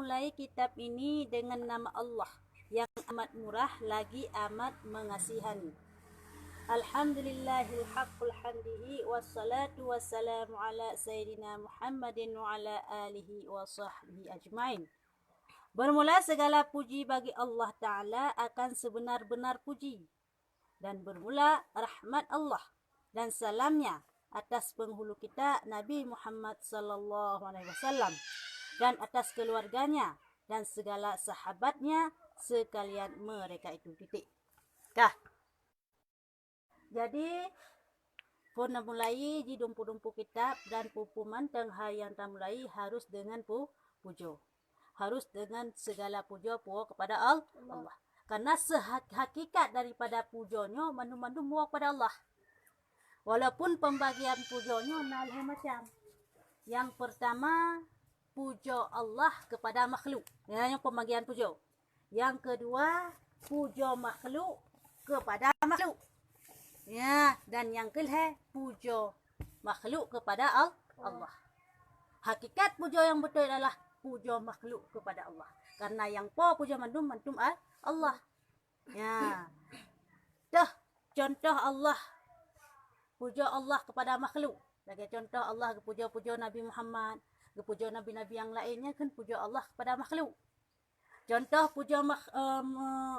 memulai kitab ini dengan nama Allah yang amat murah lagi amat mengasihani. Alhamdulillahil haqqul hamdihi wassalatu wassalamu ala sayyidina Muhammadin wa ala alihi wa sahbihi ajmain. Bermula segala puji bagi Allah Ta'ala akan sebenar-benar puji. Dan bermula rahmat Allah dan salamnya atas penghulu kita Nabi Muhammad sallallahu alaihi wasallam dan atas keluarganya dan segala sahabatnya sekalian mereka itu. Titik. Dah. Jadi pun mulai di dumpu-dumpu kitab dan pupu manteng yang tak mulai harus dengan pujo. Harus dengan segala pujo kepada Allah. Karena sehakikat daripada pujonya mandu-mandu muak pada Allah. Walaupun pembagian pujonya nalih macam. Yang pertama, pujo Allah kepada makhluk. Yang pembagian pujo. Yang kedua, pujo makhluk kepada makhluk. Ya, dan yang kelima, pujo makhluk kepada Allah. Hakikat pujo yang betul adalah pujo makhluk kepada Allah. Karena yang pujo mantum Allah. Ya. Dah contoh Allah. Puja Allah kepada makhluk. Lagi contoh Allah puja-puja Nabi Muhammad, puja nabi-nabi yang lainnya kan puja Allah kepada makhluk. Contoh puja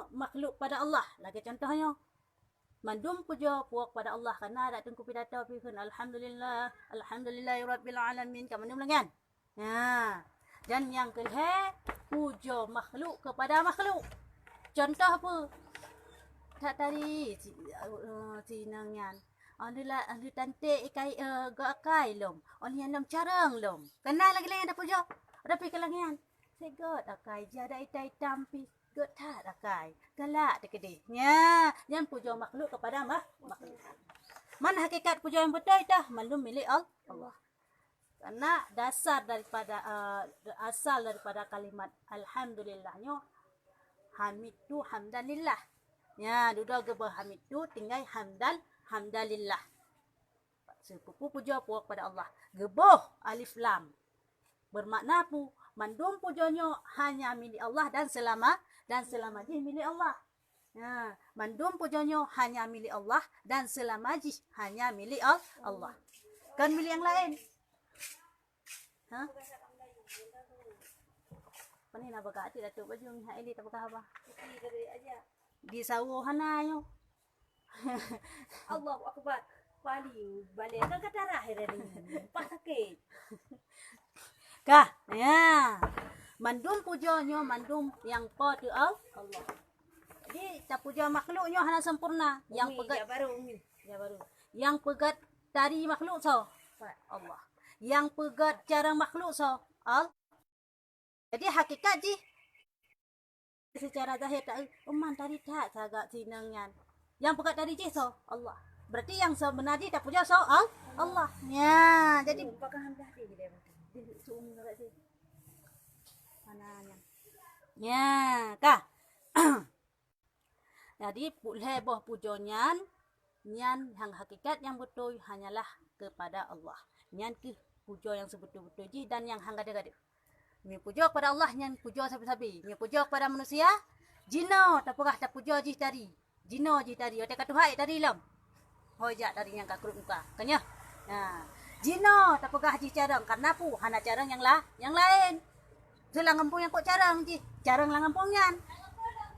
makhluk pada Allah. Lagi contohnya mandum puja puak pada Allah karena ada tengku pidato kan alhamdulillahirabbil alamin kan mandum kan. Ya. Dan yang kelima puja makhluk kepada makhluk. Contoh apa? Tak tadi sinangan. Alhamdulillah, cantik ikai akai lom. Oni yang carang lom. Kenal lagi lain ada pujo. Ada pikir lagi kan. Segot akai jada itai tampi. Got tak akai. Galak dekede. Ya, yang pujo makhluk kepada makhluk. Mana hakikat pujo yang betul dah? Malum milik Allah. Karena dasar daripada asal daripada kalimat alhamdulillahnya hamid tu hamdanillah. Ya, duduk gebah hamid tu tinggal hamdalillah. Sepupu puja puak pada Allah. Geboh alif lam. Bermakna mandum pujonya hanya milik Allah dan selama milik Allah. Ya, mandum pujonya hanya milik Allah dan selama hanya milik Allah. Kan milik yang lain. Ha? Pani na baga ati dato baju ni haili ta baga ba. Di sawo hanayo. Allahu akbar. Paling balik kan kata rahir ni. Pas sakit. Kah, ya. Mandum pujonyo mandum yang po tu Allah. Jadi tak puja makhluknya hana sempurna. Yang pegat baru. Yang pegat dari makhluk so Allah. Yang pegat cara makhluk so Allah. Jadi hakikat ji secara zahir tak uman tadi tak sagak sinangan. Yang pegat dari ji so Allah. Berarti yang sebenarnya tak puja so Allah. Ya, jadi pakai hamdah dia. Ya, kah? Jadi heboh pujonyan nyan yang hakikat yang betul hanyalah kepada Allah. Nyan ke pujo yang sebetul-betul ji dan yang hang gada-gada. Ni pujo kepada Allah nyan pujo sabi-sabi. Ni pujo kepada manusia jino tapurah tak pujo ji tadi. Jino ji tadi. Otak katu hai tadi lam. Hojak dari yang kakrut muka. Kanya. Nah, jino tapurah ji carang karena hana carang yang lain. Selang kampung yang kok carang ji. Carang lang kampung nyan.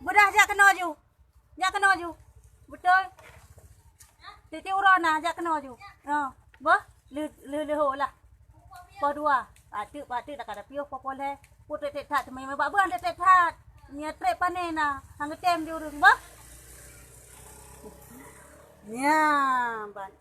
Bedah jak kena ju. Jak kena ju. Betul. Titi urana jak kena ju. Bah, le lah. Pa dua. Patu tak ada piuh popole. Putu tet mai babang tet hat. Nia tre panena. Hang tem di urung bah. Ya, ban.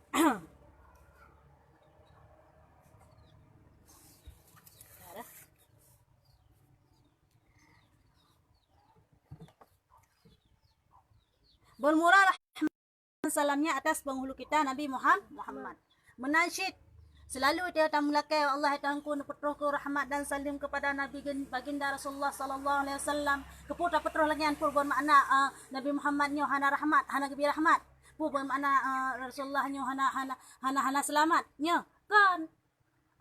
Bermurah salamnya atas penghulu kita Nabi Muhammad. Menansyid selalu dia tamulakai Allah tangku petrohku rahmat dan salim kepada Nabi baginda Rasulullah sallallahu alaihi wasallam. Keputra petroh lagi an pur bermakna Nabi Muhammad nyo hana rahmat, hana gebi rahmat. Pur bermakna Rasulullah nyo hana selamat. Nyo kan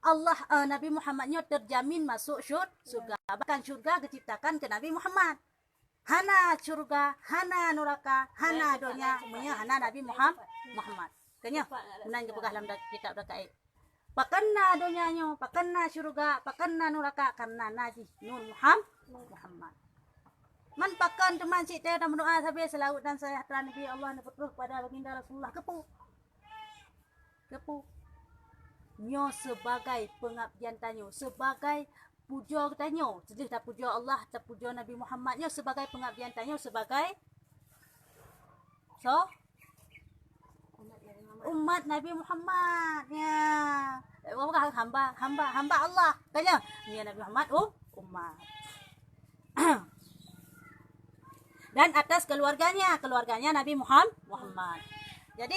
Allah Nabi Muhammadnya terjamin masuk surga. Bahkan surga diciptakan ke Nabi Muhammad. Hana surga, hana neraka, hana dunia, semuanya hana Nabi Muhammad. Kanya, menang ke pegah dalam kitab dakai. Pakanna dunianya, pakanna surga, pakanna neraka karena Nabi Nur Muhammad. Man pakan teman cik teh dan berdoa sampai selawat dan sejahtera Nabi Allah nepetuh pada baginda Rasulullah kepu. Nyo sebagai pengabdian tanyo, sebagai puja tanyo, sedih tak puja Allah, tak puja Nabi Muhammad, nyo sebagai pengabdian tanyo, sebagai umat Nabi Muhammad. Ya. Hamba Allah. Tanya, ni Nabi Muhammad umat. Dan atas keluarganya Nabi Muhammad. Jadi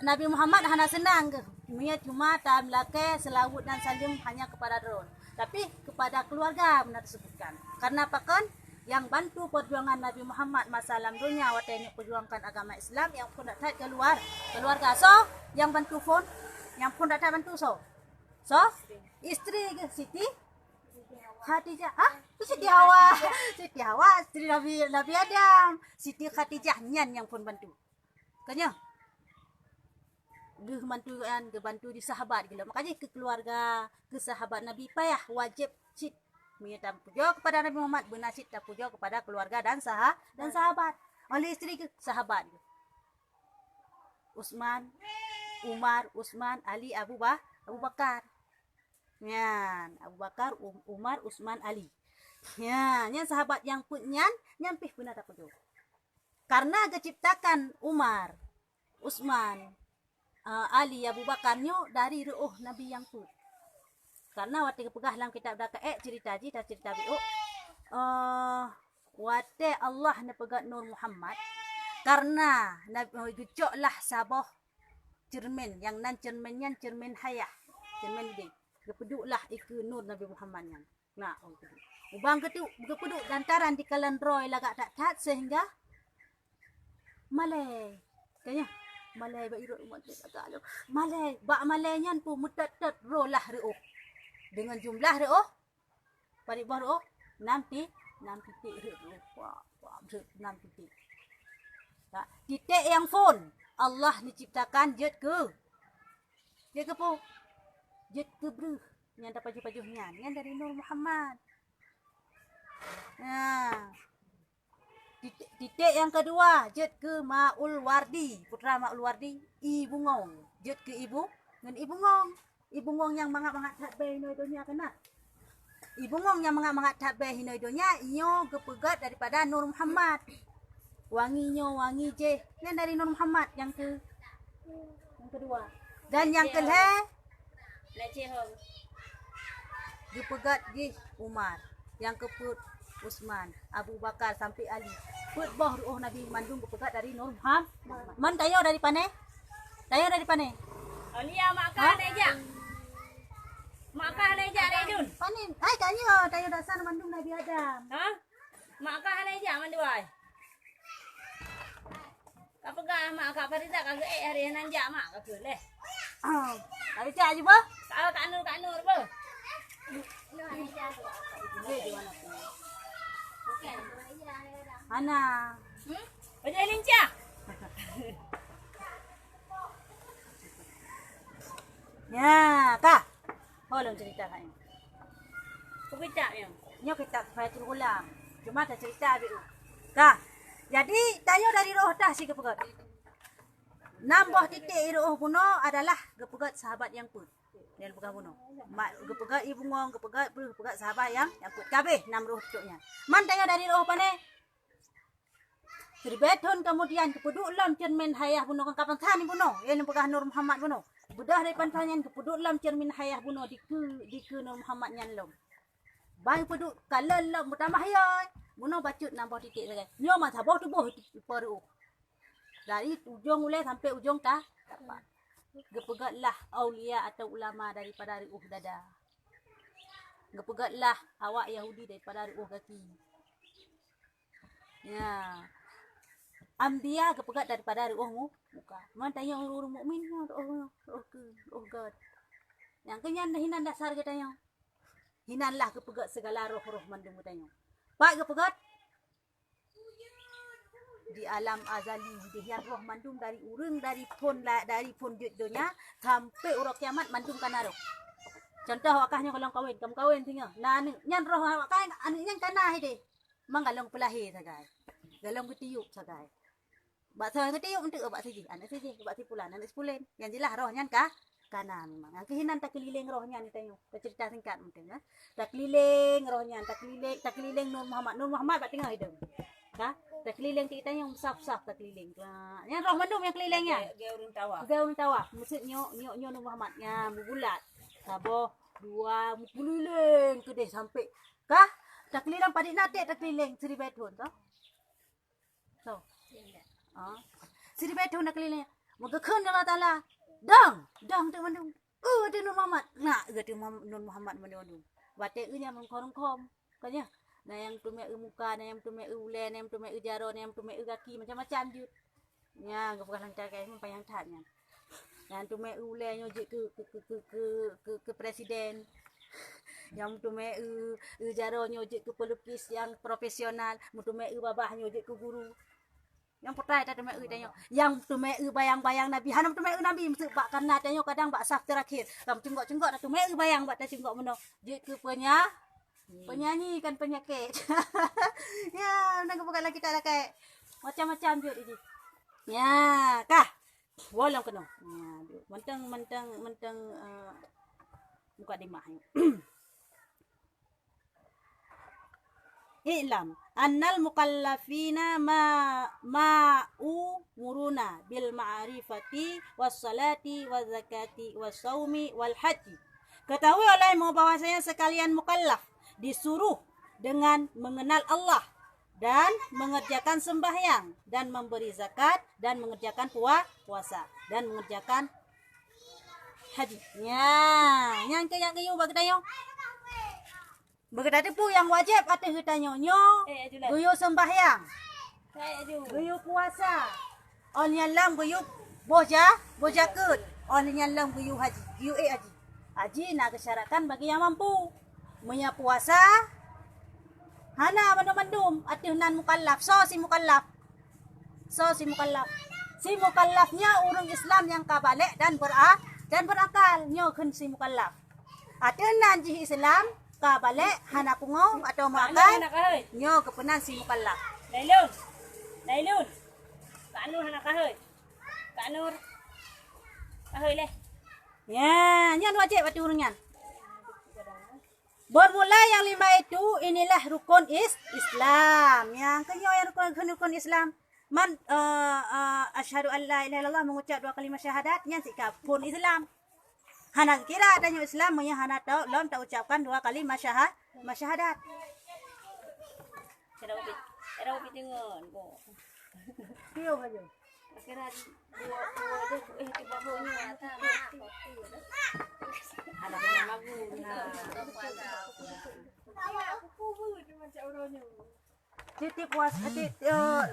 Nabi Muhammad hanya senang ke. Cuma tak melake selawat dan salim hanya kepada drone. Tapi kepada keluarga benar disebutkan. Karena apa kan? Yang bantu perjuangan Nabi Muhammad masa alam dunia waktu ini perjuangkan agama Islam yang pun tak keluarga. So, yang bantu phone, yang pun tak bantu so, istri ke Siti Khadijah. Siti Hawa, istri Nabi Adam. Siti Khadijah nyan yang pun bantu. Kanya bantu di sahabat gila. Makanya ke keluarga, ke sahabat Nabi payah wajib cit minta puja kepada Nabi Muhammad, benasit tak puja kepada keluarga dan sahabat. Oleh istri ke sahabat. Umar, Usman, Ali, Abu Bakar. Nyan, Abu Bakar, Umar, Usman, Ali. Ya, nyan sahabat yang pun nyan pih benar tak puja. Karena diciptakan Umar, Usman, Ali, Abu Bakarnya dari ruh Nabi yang pun. Karena waktu kepegah dalam kitab dakai cerita biu waktu Allah nepegat Nur Muhammad karena gecoklah sabah cermin yang nan cerminnya cermin hayah cermin gede kepeduklah iku Nur Nabi Muhammad yang nah ubang kepeduk lantaran di kalendroy lagak tak sehingga malai kayaknya malai ba iro umat tagalo malai ba malainya pu mutat rolah reuh dengan jumlah reuh paribah reuh 6 titik reuh 6 titik. Tak titik yang phone Allah diciptakan jet ke pu jet ke bruh yang dapat pajuh-pajuhnya yang dari Nur Muhammad. Nah titik yang kedua jet ke Maul Wardi, putra Maul Wardi, Ibu Ngong. Jet ke Ibu dengan Ibu Ngong. Ibu Ngong yang mangat-mangat tak bay hinoidonya kena. Ibu Ngong yang mangat-mangat tak bay hinoidonya iyo kepegat daripada Nur Muhammad. Wanginya wangi je. Yang dari Nur Muhammad yang kedua. Dan yang kelih kepegat je Umar. Yang keput Usman, Abu Bakar sampai Ali. Put boh ruh Nabi mandung kepegat dari Nur Muhammad. Man tayo dari pane? Alia makan aja. Makan aja Redun. Pane? Ay tayo dasar mandung Nabi Adam. Ha? Makan aja manduai. Kapag mak ka parida ka hari nanja mak ka leh. Tadi cak aja bah? Ka kanur ba? Ana. Bajai lincah. Ya, kah? Belum cerita kan? Kita yang. Nyo kita Fatul Ulam. Cuma ada cerita biu. Kah? Jadi tayo dari roh dah si kepegat. Nambah titik roh buno adalah kepegat sahabat yang pun. Yang pegang buno. Kepegat Ibu Ngong, kepegat sahabat yang pun. Kabeh 6 roh cuknya. Man tayo dari roh pane? Terbeton kemudian kepuduk lam cermin hayah buno kan kapan tani buno. Yang pegang Nur Muhammad buno. Budah dari pantangan kepuduk lam cermin hayah buno di ke Nur Muhammad nyan lom. Bang peduk kalau lam bertambah ya. Buno bacut nambah titik lagi. Nyo mah sabah tubuh peru. Dari ujung mulai sampai ujung tak dapat. Gepegatlah aulia atau ulama daripada riuh dada. Gepegatlah awak Yahudi daripada riuh kaki. Ya. Ambia kepegat daripada riuh muka. Man tanya orang mukmin roh God. Yang kenyan hinan dasar kita yang. Hinanlah kepegat segala roh-roh mandung kita yang. Pak kepegat di alam azali dihian roh mandung dari urang dari pun dunia sampai urang kiamat mandung kana roh. Contoh wakahnya kalau kamu kawin tinggal. Nah nyan roh wakah anu nyan kana hide. Manggalong pelahi sagai. Galong ketiup sagai. Bak saya ketiup untuk bak siji, anak siji, bak sipulan, anak sipulen. Yang jelas rohnya kah kana memang. Yang kehinan tak keliling rohnya ni tengok. Cerita singkat mungkin ya. Tak keliling rohnya, tak keliling Nur Muhammad. Nur Muhammad bak tengah hidup. Kah? Tak keliling kita yang saf-saf tak keliling. Yang roh mandum yang kelilingnya. Geurung tawa. Geurung tawa. Maksud nyo Nur Muhammad nya bulat. Saboh dua keliling ke deh sampai. Kah? Tak keliling padik natik tak keliling Sri Baitun tu. So. Sri Baitun nak keliling. Mengekun Allah Taala. Dang tu mandum. Ada Nur Muhammad. Nak ke Nur Muhammad mandum. Batik nya mengkorong-kom. Kanya. Nah yang tumek muka, nah yang tumek ulen, nah yang tumek jaro, nah yang tumek kaki macam-macam jut. Ya, bukan lancar kayak apa yang tanya. Yang tumek ulen nyojek ke presiden. Yang tumek jaro nyojek ke pelukis yang profesional, tumek babah nyojek ke guru. Yang pertama tak tumek tanya. Yang tumek bayang-bayang Nabi, hanam tumek Nabi mesti bak karena tanya kadang bak saf terakhir. Kamu cunggok-cunggok tak tumek bayang bak tak cunggok meno. Jek ke penyanyi kan penyakit. Ya, nak bukan lagi tak ada kayak macam-macam jut ini. Ya, kah? Wolong kena. Ya, mentang muka dimah. I'lam annal mukallafina muruna bil ma'rifati was salati was zakati was saumi wal haji. Ketahui olehmu bahwasanya sekalian mukallaf disuruh dengan mengenal Allah dan mengerjakan sembahyang dan memberi zakat dan mengerjakan puasa dan mengerjakan haji. Ya, yang kayu bagi tayo. Berkata pu yang wajib atas kita nyo. Guyu sembahyang. Guyu puasa. On yang lam guyu boja kut. On yang lam guyu haji. Guyu haji. Haji nak kesyaratkan bagi yang mampu. Punya puasa hana mandum atih nan mukallaf si mukallafnya orang Islam yang kabalik dan berakal nyo kun si mukallaf atih nan ji Islam kabalik hana pungo atau makan nyo kepenan si mukallaf Lailun Kak Nur hana kaheuy leh ya nyan wajib atih urangnya. Bermula yang 5 itu inilah rukun Islam. Yang kedua yang rukun Islam. Man asyhadu an la ilaha illallah mengucap 2 kalimat syahadat yang sikap pun Islam. Hana kira adanya Islam yang hana tahu belum tak ucapkan 2 kalimat syahadat. Era upi tengon ko. Piyo aja. Akhirnya dua tiba punya ada punya lagu Titi puasa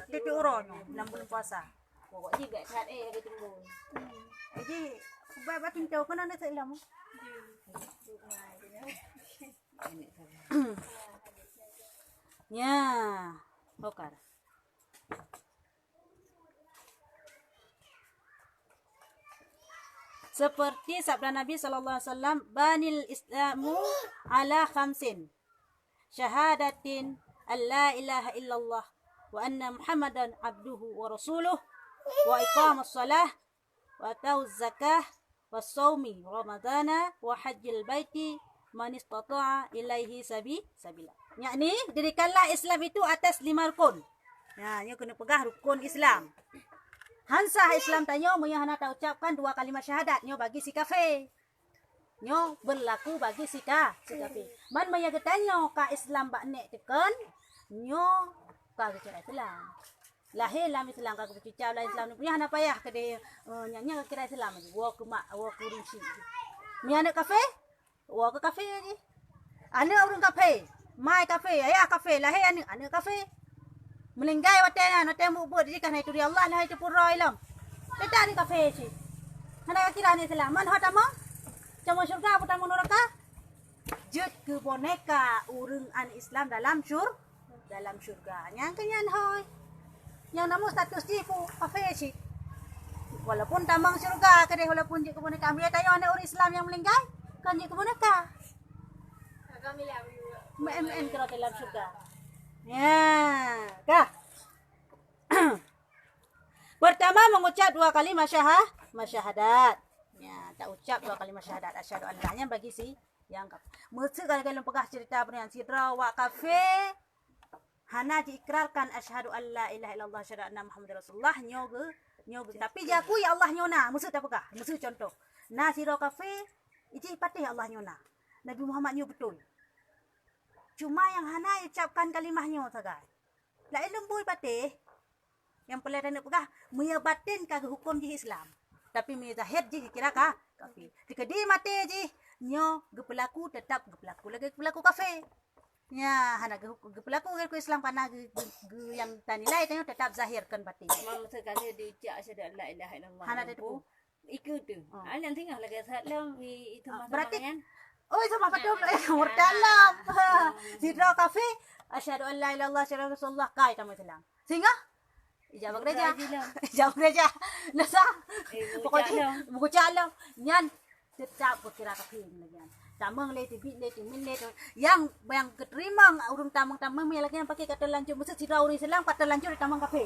titi uronyo 6 bulan puasa. pokoknya gak sehat ketemu. Jadi bapak tinjau kan ada seilam. Ya, bokar. Seperti sabda Nabi sallallahu alaihi wasallam, banil islamu ala khamsin. Syahadatin alla ilaha illallah wa anna muhammadan abduhu wa rasuluh wa iqamus salah wa tauz zakah wa shaumi ramadana wa hajjil baiti man istata'a ilaihi sabila. Yakni dirikanlah Islam itu atas 5 rukun. Ya, nyo kena pegang rukun Islam. Hansah Islam tanyo mo hana ta ucapkan 2 kalimat syahadat nyo bagi si kafir. Nyo berlaku bagi si kafir. Man maya getanyo ka Islam bak nek teken nyo ka kira Islam. Lahir dalam Islam ka bercicau dalam Islam punya hana payah ke de nyanya kira Islam aja. Wa ku rinci. Mi anak kafir? Wa ke kafir aja. Anak orang kafir. Mai kafir, ayah kafir, lahir anak kafir. Melinggai watena no temu buat di kana itu Allah lah itu pura ilam. Kita ni kafir si. Hana kira ni Islam man hata mo? Cuma syurga apa tamu neraka? Jut ke boneka urang an Islam dalam syurga. Yang kenyan hoy. Yang namun status di pu kafe sih. Walaupun tambang syurga kadeh walaupun je ke boneka ambil tayo anak orang Islam yang melingkai kan je ke boneka. Kami lah. MN kira dalam syurga. Ya, kah? Pertama mengucap 2 kali masyahadat. Ya, tak ucap 2 kali masyahadat. Asyhadu an la ilaha bagi si yang kap. Mesti kalau pegah cerita pernyataan sidra wa kafe hana diikrarkan asyhadu an la ilaha illallah asyhadu anna muhammadar rasulullah nyoge tapi jaku ya Allah nyona mesti tak pegah mesti contoh na sidra kafe iji patih Allah nyona Nabi Muhammad nyo betul cuma yang hana ucapkan kalimahnya sagai la ilmu boy patih yang pelai nak pegah muya batin ka hukum di Islam tapi muya zahir ji kira ka kafe jika di mate ji nyo gepelaku tetap gepelaku lagi gepelaku kafe ya hana gepelaku ke Islam karena yang tanilai tanya tetap zahirkan batin Mam sekali diucap asyhadu an la ilaha illallah. hana itu Ikut tu. Alan tengah lagi salam itu masa berarti mayan. oh sama betul murtalam sidra kafe asyhadu an la ilaha illallah asyhadu rasulullah kai tamu Islam sehingga ijabah gereja ijabah gereja nasa pokoknya buku calam nyan tetap berkira kafe lagi tamang le tibit le timin le yang keterima urung tamang me lagi yang pakai kata lancur mesti sidra orang Islam kata lancur di tamang kafe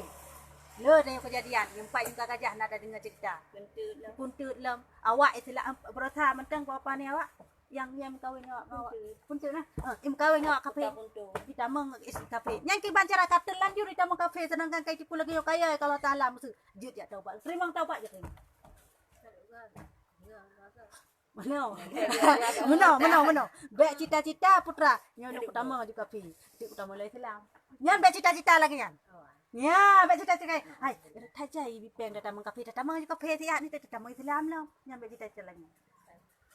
le ada kejadian yang pai yang gajah nak dengar cerita puntut lam awak Islam berasa mentang apa ni awak yang kawin awak puntut nah im kawin awak kafe di tamang kafe yang kiban cara kata lancur di tamang kafe sedangkan kai tipu lagi kaya kalau taala mesti jut ya taubat terima taubat je Menau. Baik cita-cita putra. Yang pertama di kafe. Itu utama lah Islam. Yang baik cita-cita lagi yang. Ya, baik cita-cita. Hai, tajai bipeng datang kafe, datang di kafe tiak ni datang Islam lah. Yang baik cita-cita lagi.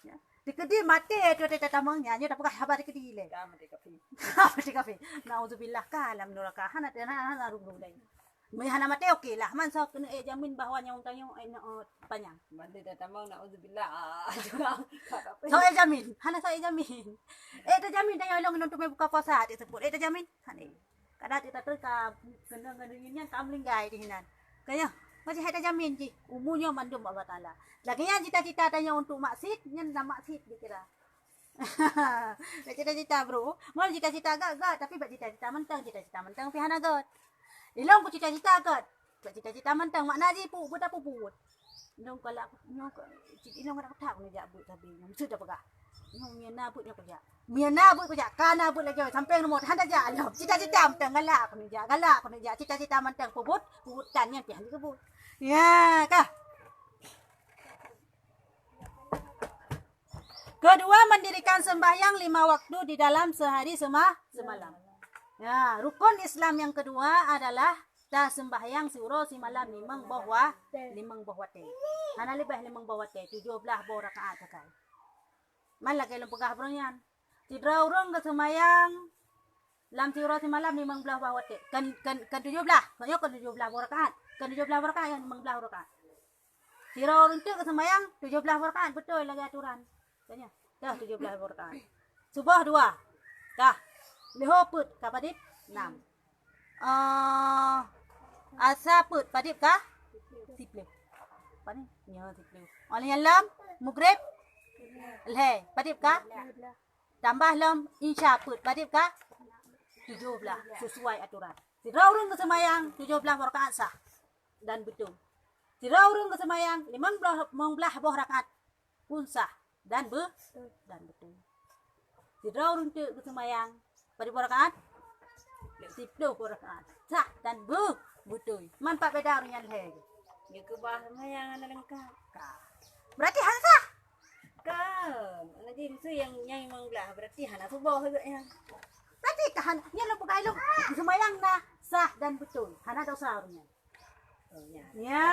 Ya. Di kedi mati tu datang nya dapat khabar di kedi le. Mati kafe. Mati kafe. Nauzubillah kalam neraka. Hana rung dai. Hana mati okey lah. Man sok kena jamin bahawa yang tanya panjang. Mandi datang nauzubillah. So jamin. Hana so jamin. Tu jamin tanya long untuk buka puasa disebut. Tu jamin. Hani. Kada kita terka kena kamlinggai di hinan. Kaya masih ada jamin ji. Umurnya mandum Allah Taala. Lagi yang cita-cita tanya untuk maksud, nyen nama maksud dikira. Cita-cita bro. Mau cita-cita agak tapi buat cita-cita mentang pi hana god. Ilong ku cita-cita agak. Buat cita-cita mentang makna ji pu buat apa buat. Ilong kalau ilong ada tak ni jak buat tapi sudah pegah. Ilong miana buat kerja. Miana buat kerja, kana buat lagi sampai nomor handa jak ilong. Cita-cita mentang galak ku jak cita-cita mentang pubutan yang pi handi kebut. Ya, kah? Kedua, mendirikan sembahyang 5 waktu di dalam sehari semalam. Ya, rukun Islam yang kedua adalah dah sembahyang suruh si malam limang bahwa te. Hana lebih limang bahwa te 17 buah rakaat sakai. Malah kalau pegah bronyan. Tidra urang ke sembahyang lam suruh si malam 15 bahwa te. Kan 17. Maksudnya kan 17 buah rakaat. Kan 17 rakaat yang 15 rakaat. Tidra urang tu ke sembahyang 17 rakaat betul lagi aturan. Tanya. Dah 17 rakaat. Subuh 2. Dah. Lehoput kapadip 6. Asaput padip ka? 10. Pani? Nya 10. Oleh yang lam mugrib le padip ka? Tambah lam insya put padip ka? 17 sesuai aturan. Si raurung kesemayang 17 rakaat sah dan betul. Si raurung kesemayang 15 buah rakaat pun sah dan betul. Si raurung tu kesemayang pada rakaat 10 rakaat sah dan betul. Manfaat beda orang yang leh. Ya kebahagiaan yang lengkap. Berarti hal sah. Kan, nanti mesti yang mengbelah berarti hana subuh juga ya. Berarti tahan, yang lu pakai lu semayang na sah dan betul. Hana dosa orangnya. Oh ya. Ya.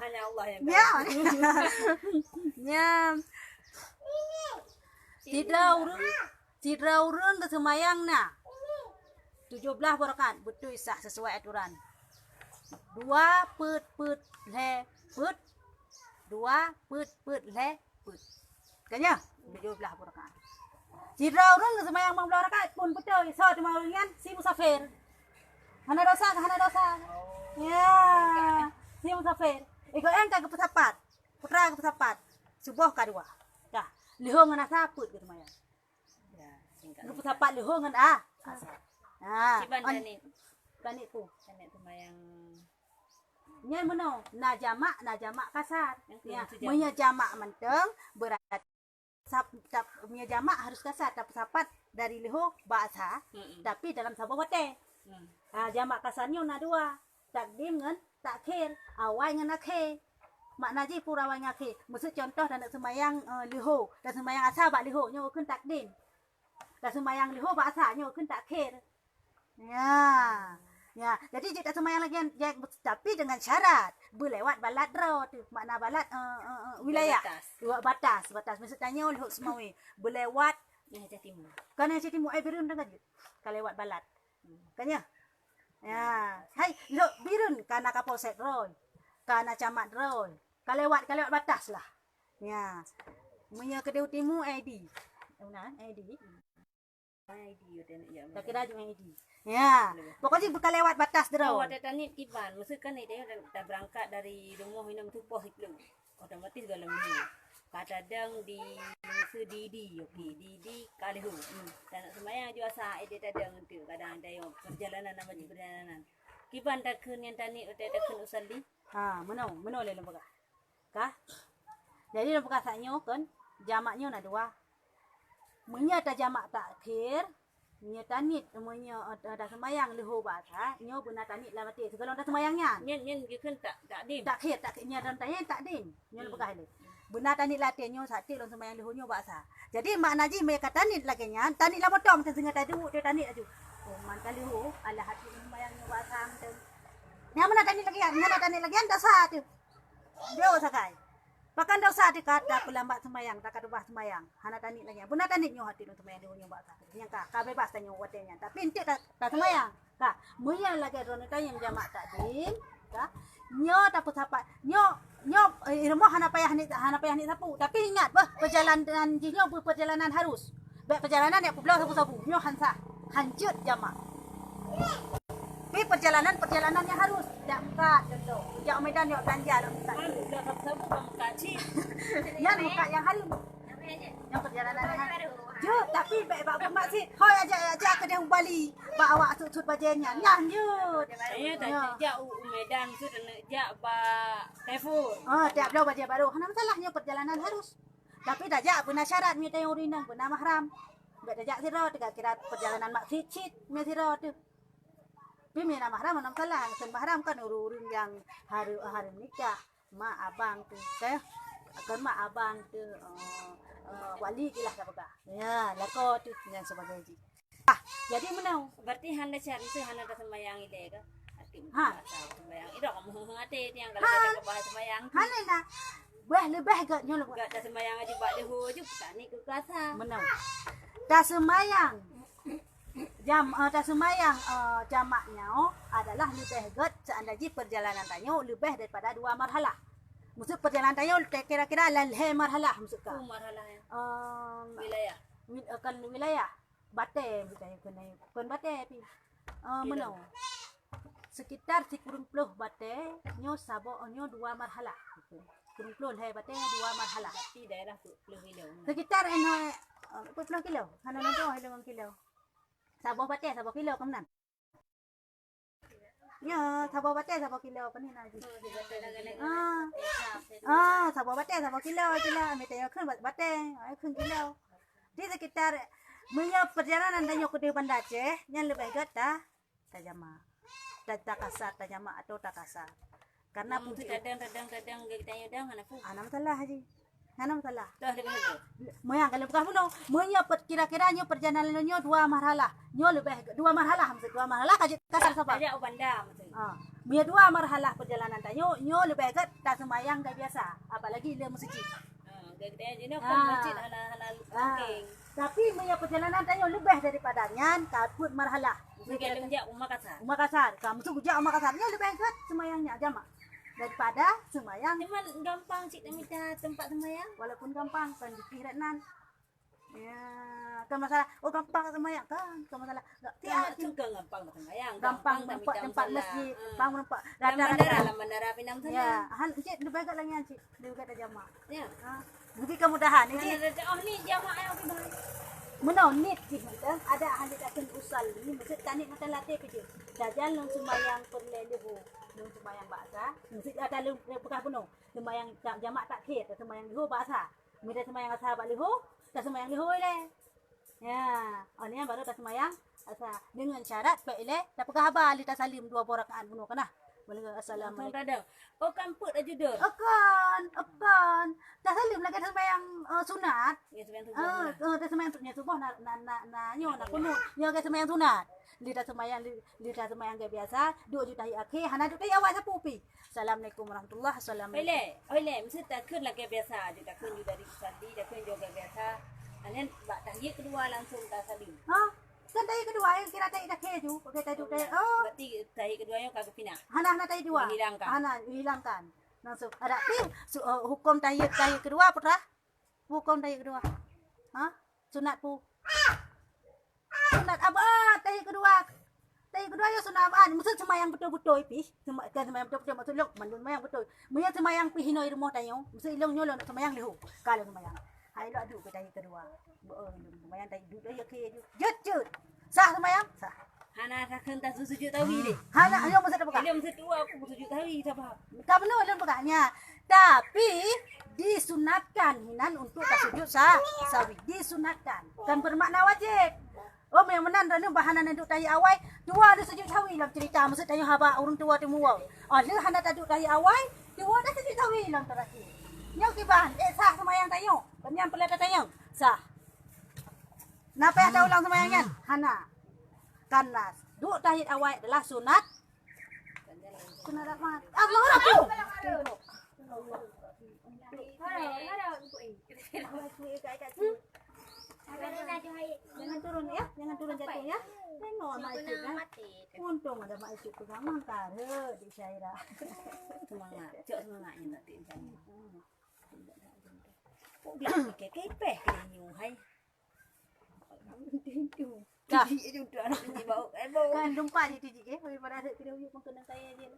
Hanya Allah yang Ya. Ya. Tidra urun ke semayang na 17 rakaat betul sah sesuai aturan. 2 put le put. 2 put le put. Kan ya? 12 rakaat. Jira orang semayang 15 rakaat pun betul. So cuma ringan si musafir. Hana dosa. Ya. Si musafir. Iko engka ke pesapat. Putra ke pesapat. Subuh kadua. Dah. Lihong ngana saput gitu maya. Ya, singkat. Ke pesapat lihong ngana asar. Nah, Ciban tani. tani tu. Tani semayang Nya meno na jamak kasar. Ya, Yang tu punya jamak menteng berarti punya jamak harus kasar tapi sapat dari liho bahasa tapi dalam sabah wate. Jamak kasarnya na dua. Takdim ngan takhir, awal ngan akhir. Makna ji pura awal ngan akhir. Maksud contoh dan semayang liho dan semayang asa bak liho nya ukun takdim. Dan semayang liho bahasa nya ukun takhir. Ya, jadi jika semayang lagi tapi dengan syarat berlewat balad road tu. Makna balad wilayah. Batas. Maksudnya oleh semawi berlewat yang timur. kan yang timur birun dengan kalau lewat balad. Kan ya? Ya, hai, lo birun kana kapolsek roy. Kana camat roy. Kalau lewat batas lah. Ya. Punya kedua timur ID. Benar, ID. Tak kira juga ID. Ya, pokoknya bukan lewat batas Oh, draw. ada tani tiban. Maksud kan dia dah berangkat dari rumah hinam tupoh itu. Otomatis dalam ni. Kadang di sedidi, okey, di kalihu. Dan semayang juga sah dia tadang tu. Kadang ada yang perjalanan nama perjalanan. Kiban tak kun yang tani utai tak kun usalli. Menau le lembaga. Kah? Jadi lembaga sanyo kan jamaknya na dua. Munya ta jamak takhir, nya tanit munya ada semayang leho bahasa, nyo benar tanit lah mati. Segala ada semayangnya. Nyen gikan tak dim. Takhir nya dan tanya takdim. Nyo lembaga le. Benar tanit latih nyo sati lon semayang leho nyo bahasa. Jadi makna ji mereka tanit lagi nya, tanit lah potong sengaja tadu dia tanit aju. Oh man kali ho ala hati semayang nyo bahasa mten. Nya mana tanit lagi, nya tanit lagi anda sa tu. Dia sakai. Bahkan dosa dikata pelambat semayang, tak ada bah semayang. Hana tanit lagi. Benar tanit nyo hati nyo semayang nyo bahasa. Yang ka bebas tanyo watenya. Tapi ente tak semayang. Ka, muya lagi ronita yang jamak takdim. Ka, nyo tak sapat. Nyo irmo hana payah ni sapu. Tapi ingat bah perjalanan jinyo perjalanan harus. Baik perjalanan yang pulau sapu-sapu. Nyo hancur jamak. Tapi perjalanannya harus. Tak buka contoh. Jak Medan yok Tanjah dah buka. Dah sabu bang kacil. Yang buka yang harum. Yang perjalanan harum. Jo, tapi baik bak mak si. Hoi ajak ke dia Bali. Bak awak sut bajenya. Nyah jut. Saya tak jak Medan tu dan jak ba Tefur. Tiap belau baja baru. Hana masalahnya perjalanan harus. Tapi dah jak benar syarat mi tayong urinang benar mahram. Baik dah jak siro kira perjalanan mak cicit mi siro tu. Tapi mina mahram mana masalah. Sen mahram kan urun yang hari nikah. Mak abang tu. Kaya akan mak abang tu wali kilah tak apa. Ya, lako tu dan sebagainya. Jadi menau. Berarti handa cari tu handa dah sembayang ide ke? Sembayang. Ida kamu hati tiang kalau kita bahas sembayang. Hana na. Lebih ke nyolok. Gak dah sembayang aja bak leho je tak ni ke kasa. Menau. Dah sembayang. Tak semayang jamaknya adalah lebih gut seandainya perjalanan tanyo lebih daripada 2 marhalah. Maksud perjalanan tanyo kira-kira lalhe marhalah maksudka. Marhalahnya. Wilayah. Kan wilayah. Bate misalnya kan bate pi. Menau. Sekitar 10 bate nyo sabo nyo 2 marhalah. 10 he bate 2 marhalah. Tapi daerah tu 10 kilo. Sekitar 10 kilo. Hana nanti 5 kilo. Sabah bate, sabah kilo kemenan. Ya, sabah bate, sabah kilo apa ni lagi? Sabah bate, sabah kilo. Ambil tanya kan bate, kan kilo. Di sekitar punya perjalanan tanyo ke Banda Aceh, yang lebih gata tajama. Tak tajama atau tak kasar. Karena pun kadang kita nyodang anak pun. Anam salah haji. Anam salah. Dah lebih tu. Moyang kalau bukan puno, moyang kira-kiranya perjalanannya 2 marhalah. Nyo lebih 2 marhalah, maksud 2 marhalah kaji kasar siapa? Ada Banda maksud. Mia 2 marhalah perjalanan tanyo, nyo lebih agak tak semayang dah biasa, apalagi dia masjid. Kita jenis kan masjid halal king. Tapi mia perjalanan tanyo lebih daripadanya kabut marhalah. Mungkin dia Makassar. Makassar, kamu tu gujak Makassar, nyo lebih agak semayangnya jamak. daripada sembahyang. Cuman gampang cik nak minta tempat sembahyang. Walaupun gampang kan dikiranan. Ya, kan masalah. Oh gampang sembahyang kan. Kan masalah. Tiap juga gampang sembahyang. Gampang tak nampak minta tempat salah. masjid, gampang nampak Dalam bandara pinang sana. Ya, cik lebih agak lagi cik. Dia juga ada jamaah. Ya. Ha. Mungkin kemudahan ni cik. Oh ni jamaah yang okey baik. Menonit cik kita ada ahli takkan usal ni maksud tanik mata latih kerja. Jajan nang sembahyang perleluhu, nang sembahyang baksa. Mesti ada lu bekas penuh. Sembahyang jamaah takhir, sembahyang lehu baksa. Mira sembahyang asar bak lehu, tak sembahyang lehu le. Ya, ni baru tak sembahyang asar dengan syarat baik le, tak pegang habar ali tak salim 2 rakaat penuh kana. Boleh assalamualaikum. Kadang. Oh kamput dah judul. Akan. Dah salim lagi sembahyang sunat. Ya sembahyang tu. Dah sembahyang sunat subuh nak nyo nak kuno. Nyo ke sembahyang sunat. Lida sembahyang ke biasa, 2 juta akhir, hana juta awal sapu pi. Assalamualaikum warahmatullahi wabarakatuh. Ole, mesti takkan lagi biasa. Dia takkan juga dari sandi, takkan juga biasa. Anian bak tahiyat kedua langsung tak salim. Ha? Kan tahiyat kedua yang kira tahiyat dah keju, pakai tajuk tahiyat. Oh. Berarti tahiyat keduanya kagak pindah. Hana tahiyat dua. Dihilangkan. Hana hilangkan. Langsung ada hukum tahiyat kedua putra. Hukum tahiyat kedua. Ha? Sunat pu. Sunat abad tahiyat kedua. Tahiyat kedua ya sunat abad. Maksud sembahyang betul-betul pi. Sembahyang betul-betul maksud lok mandun sembahyang betul. Munya sembahyang pi hinoi rumah tayo. Maksud ilong nyolo nak sembahyang lehu. Kalau sembahyang. Hai lo adu ke tahiyat kedua. Sembahyang tahiyat keju. Jut. Sah sembahyang? Sah. Hana takkan tak sujud tawi deh. Hana ayo masa dah Dia mesti dua aku sujud tawi tak faham. Tak benar dalam pegangnya. Tapi disunatkan hinan untuk tasujud sawi. Disunatkan. Kan bermakna wajib. Oh memang menan dan bahanan untuk tayi awal. Dua ada sujud sawi dalam cerita. Maksud tanya haba orang tua timuau. Oh dia hana taduk tayi awal. Dua ada sujud sawi dalam terakhir. Nyok kiban. Sah semayang tayo. Penyam pelata tayo. Sah. Napa yang tahu ulang semayangnya? Hana. Karena duk tahiyat awal adalah sunat. Sunat apa? Allah aku. Jangan turun ya, jangan turun jatuh ya. Tengok mak Icuk kan. Untung ada mak Icuk pegang mangkar di Syaira. Semangat, cok semangatnya nanti insya-Allah. Kok dia pakai kepeh ke nyuhai. Dah. Dia sudah nak pergi bau. Kan dumpa di tiji daripada ada kena uyuk kena saya dia.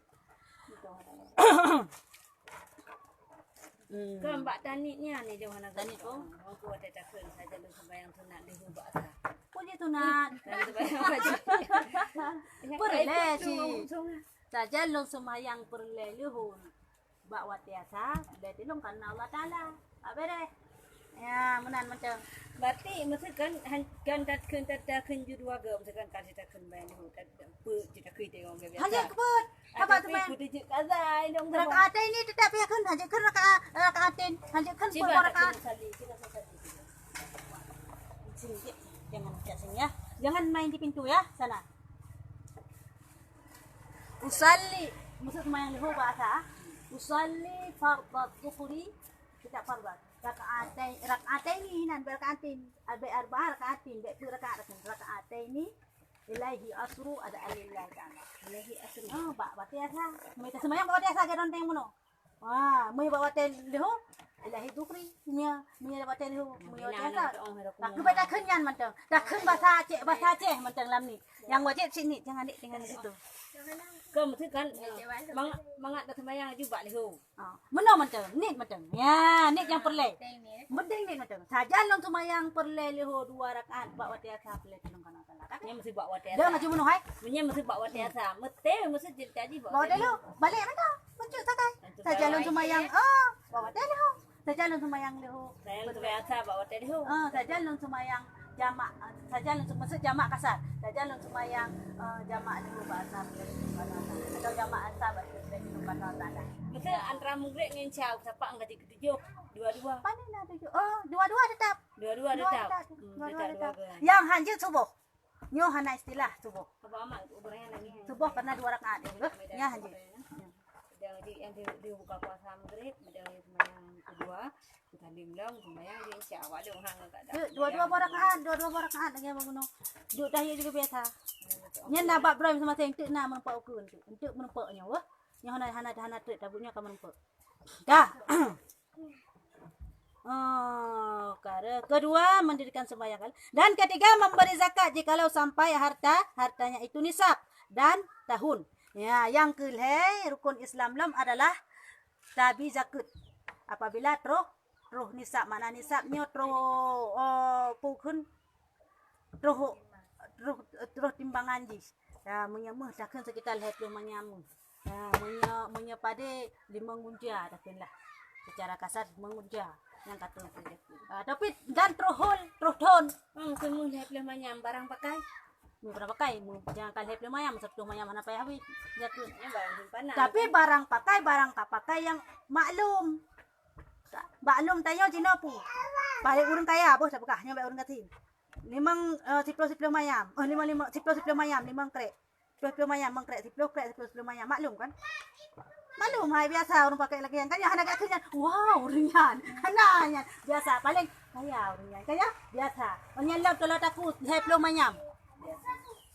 Kan mbak tanitnya ni jauh nak tanit oh. Aku ada takkan saja lu sembahyang sunat di hubak sah. Punya sunat. Dan sembahyang wajib. Perle si. Saja lu sembahyang perle luhun. Bak watiasa, dah tilung karena Allah Taala. Apa deh? Ya, menan macam. Berarti misalkan kan takkan judua ke misalkan kasih takkan bayar lu tak pe kita kita orang biasa. Hanya kebut. Apa tu main? Kudu kazai dong. Rakaat ini tidak biarkan hanya kan rakaatin. Hanya kan pun rakaat. Sini, jangan dekat sini ya. Jangan main di pintu ya, sana. Usalli, maksud sembahyang lehu bahasa. Usalli fardhat dhuhri, tidak fardhat. Rakaatain nan berkaatin arba'ah rakaatin rakaatain ilahi asru ada alillahi ta'ala ilahi asru batiasa mereka sembahyang batiasa garon teng mono wah muy bawate leho ilahi dukri nya bawate leho muy batiasa tak beda kenyan manteng dah ken bahasa Aceh manteng lam ni yang wajib sini jangan dik tinggal di situ. Kau mesti kan mangat dah sembahyang juga leho. Mana manteng nit manteng ya nit yang perle mending nit manteng saja long sembahyang perle leho 2 rakaat bak watiasa perle tulung kana salah Nya mesti bawa watiasa. dah ngaji mono hai Nya mesti bawa watiasa. Mesti jadi bawa dulu balik mana muncul sakai saja long sembahyang bawa dulu saja long sembahyang leho saya biasa bawa watiasa leho. saja long sembahyang jamak saja long maksud jamak kasar saja long sembahyang jamak leho bahasa atau jamak asar bahasa tulung kana salah. Mesti antara maghrib dengan isya siapa angkat ketujuh dua-dua. Pandai nak tujuh. Dua-dua tetap. Dua-dua tetap. Tetap. Yang hanya subuh. Nyo hana istilah subuh. Apa amat ubernya lagi. Subuh karena 2 rakaat itu. Ya hanya. Yang dia buka puasa maghrib, ada sembahyang kedua, kita bimbang sembahyang di isya awal dong hang enggak ada. Dua-dua rakaat lagi bangun. Duk tahiyat juga biasa. Nya nak bab Ibrahim sama saya entuk nak menempak ukun tu. Entuk menempaknya wah. Nya hana tabunnya kamu nampak. Dah. Oh, kedua mendirikan sembahyang dan ketiga memberi zakat jikalau sampai hartanya itu nisab dan tahun. Ya, yang kelima rukun Islam adalah tabi zakat. Apabila troh nisab, mana nisabnya troh pukun troh timbangan jis. Ya, menyamah takkan sekitar lihat menyamah. Ya, munya pada 5 gunja takkanlah. Secara kasar mengunja yang kata itu. Tapi dan troh ton. Semua lihat lemahnya barang pakai. Barang pakai, jangan kali lihat lemahnya, satu lemahnya mana payah wih. Barang simpanan. Tapi barang tak pakai yang maklum. Maklum tayo jinopu. Balik urang kaya, bos tak bekahnya balik urang katin. 5 siplo mayam. 5 siplo mayam, 5 krek. Siplo mayam, 5 krek, siplo mayam. Maklum kan? Maklum hai biasa orang pakai lagi yang kan yang anak kecilnya. Wow, ringan. Hananya biasa paling kaya ringan. Kaya biasa. Menyelap kalau takut siplo mayam.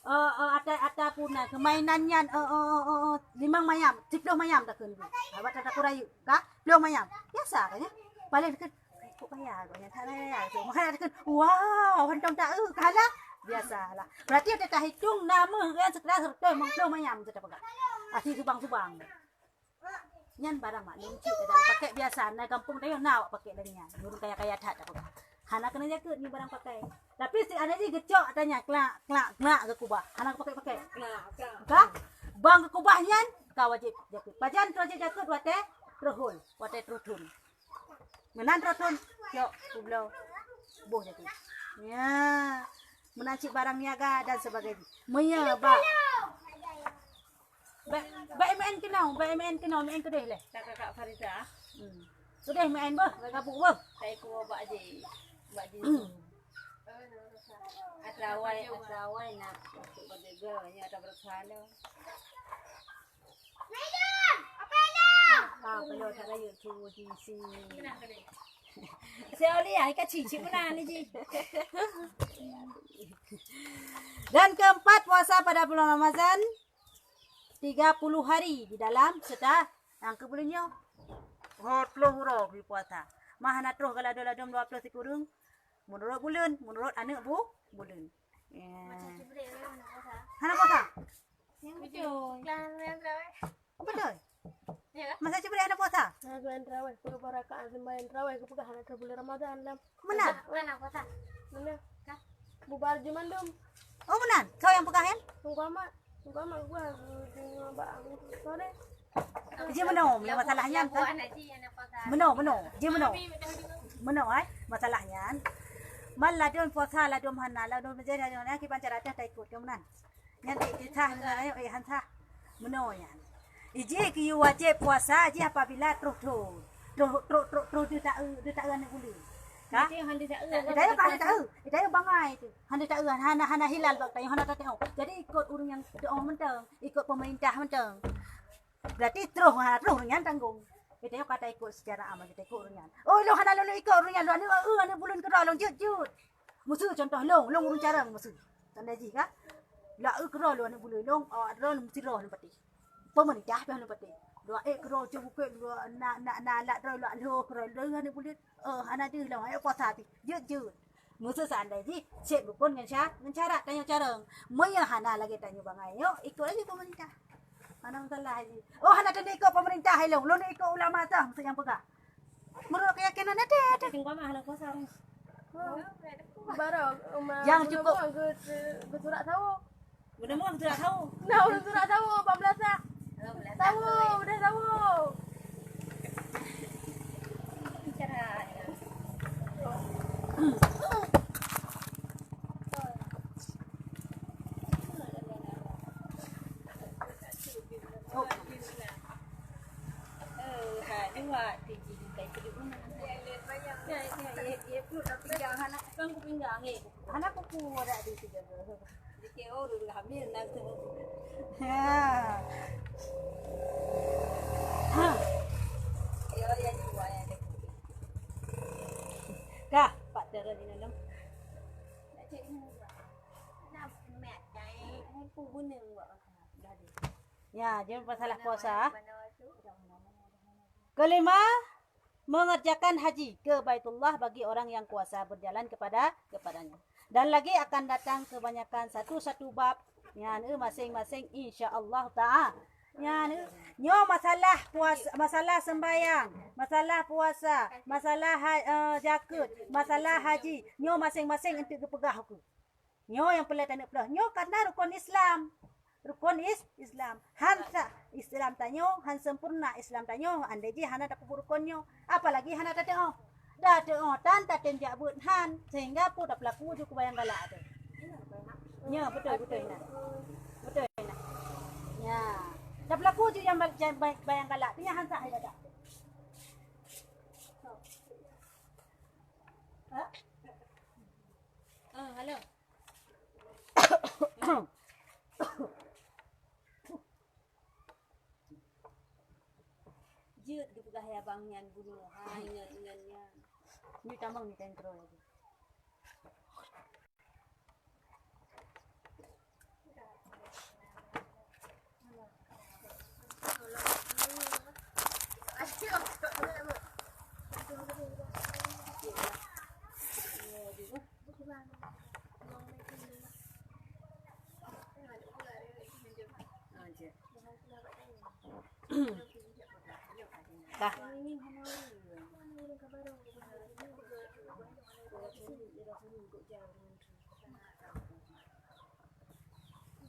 Ada puna kemainannya 5 mayam, 10 mayam tak kun. Awak tak kurayu, ka? 10 mayam. Biasa kaya. Paling kan kok kaya kaya sana ya. Makanya kan wow, hantong tak kalah. Biasalah. Berarti ada tak hitung nama kan sekedar 10 mayam sudah pakai. Asli subang-subang. Nyan barang maklum cik dan pakai biasa na kampung tayo nak pakai larinya. Burung kaya tak pakai. Hana kena jaga ni barang pakai. Tapi si ada ni gecok tanya klak ke kubah. Hana pakai. Ka? Bang ke kubahnya kau wajib jaga. Pajan wajib jaga wate trohul, wate trotun. Menan trotun, yo kublo. Boh jaga. Ya. Menancik barang niaga dan sebagainya. Menya ba. Ba MN kenau, MN kedeh leh. Kakak Farida. Kedeh MN bah, gabung bah. Saya ku bak je. Atrawai nak masuk berjaga nya ada berkala. Kalau tak ada YouTube di sini. Saya lihat ikat cici mana ni ji. Dan keempat, puasa pada bulan Ramadan 30 hari di dalam setah yang kebulannya hotloh huruf di puasa. Mahana troh kalau ada 20 kurung menurut bulan, menurut anak bulan. Hana puasa? Betul. Betul. Masa cuba ada puasa? Sembahyang tarawih, puluh rakaat sembahyang tarawih ke pegahan ke bulan Ramadan lam. Menan? Mana puasa? Mana? Bubar jemandum. Oh menan? Kau yang pekahen? Tunggu amat gua dengan bang sore. Dia menom, yang masalahnya kan? Menom. Dia menom. Menom ai, masalahnya. Mal ladon puasa ladon hana ladon menjadi hana ki pancarata tak ikut kemenan. Yang ditah dengan ayo hansa. Menom ya. Iji ki wajib puasa aja apabila terus dia tak gana boleh. Ka? Dia bangai tu. Handa tak hana hilal bak tayang hana tak tahu. Jadi ikut urang yang doa mentang, ikut pemerintah mentang. Berarti terus urang yang tanggung. Kita kata ikut secara aman kita ikut urang. Oh lo hana lo ikut urang yang anu bulan kedua long jut. Musuh contoh long urang carang musuh. Tanda ji ka? La kedua lo anu bulan long ro mesti ro pati. Pemerintah pun pati. Doa kro je bukan nak lak ro lak lo kro anu bulan anak dia lah ayo puasa pi jut musuh sandai ji cek bukun dengan cara tanya carang moya hana lagi tanya bangai yo ikut lagi pemerintah ana salah ji hana tadi ikut pemerintah helong lo ikut ulama tah mesti yang pegah menurut keyakinan ada Tengok mah anak puasa. Barang yang cukup ke surat tahu. Udah mau tidak tahu. Nah, udah surat tahu 14 ah. Tahu, udah tahu. Bicara. Dua tinggi kayak gitu mana? Ya, pinggang anak kan pinggang ni. anak aku ada di situ. Jadi orang dah hamil nak tu. Ya juga ya dek. Kah, Pak Tera di dalam. Nak cek ni buat. Nak mat kai. Aku guna buat dah deh. Ya, jadi masalah puasa. Kelima, mengerjakan haji ke Baitullah bagi orang yang kuasa berjalan kepadanya. Dan lagi akan datang kebanyakan satu bab ya masing-masing insya-Allah taala. Ya nyo masalah puasa, masalah sembahyang, masalah puasa, masalah zakat, masalah haji, nyo masing-masing untuk dipegah aku. Nyo yang pelat anak pelah. Nyo karena rukun Islam. Rukun Islam. Hansa Islam tanyo, han sempurna Islam tanyo, andai ji hana tak rukunnya. Apalagi hana tak tengok. Dah tengok tan tak tenjak but han sehingga pu tak pelaku ju bayang galak tu. Ya, betul nak. Betul nak. Ya. Tak pelaku ju yang bayang galak tu han tak ada dak. Ha? Halo. Jut di pegah ya bang nyan bunuh. Hai nyan. Ni tambang ni tentro lagi. Dah.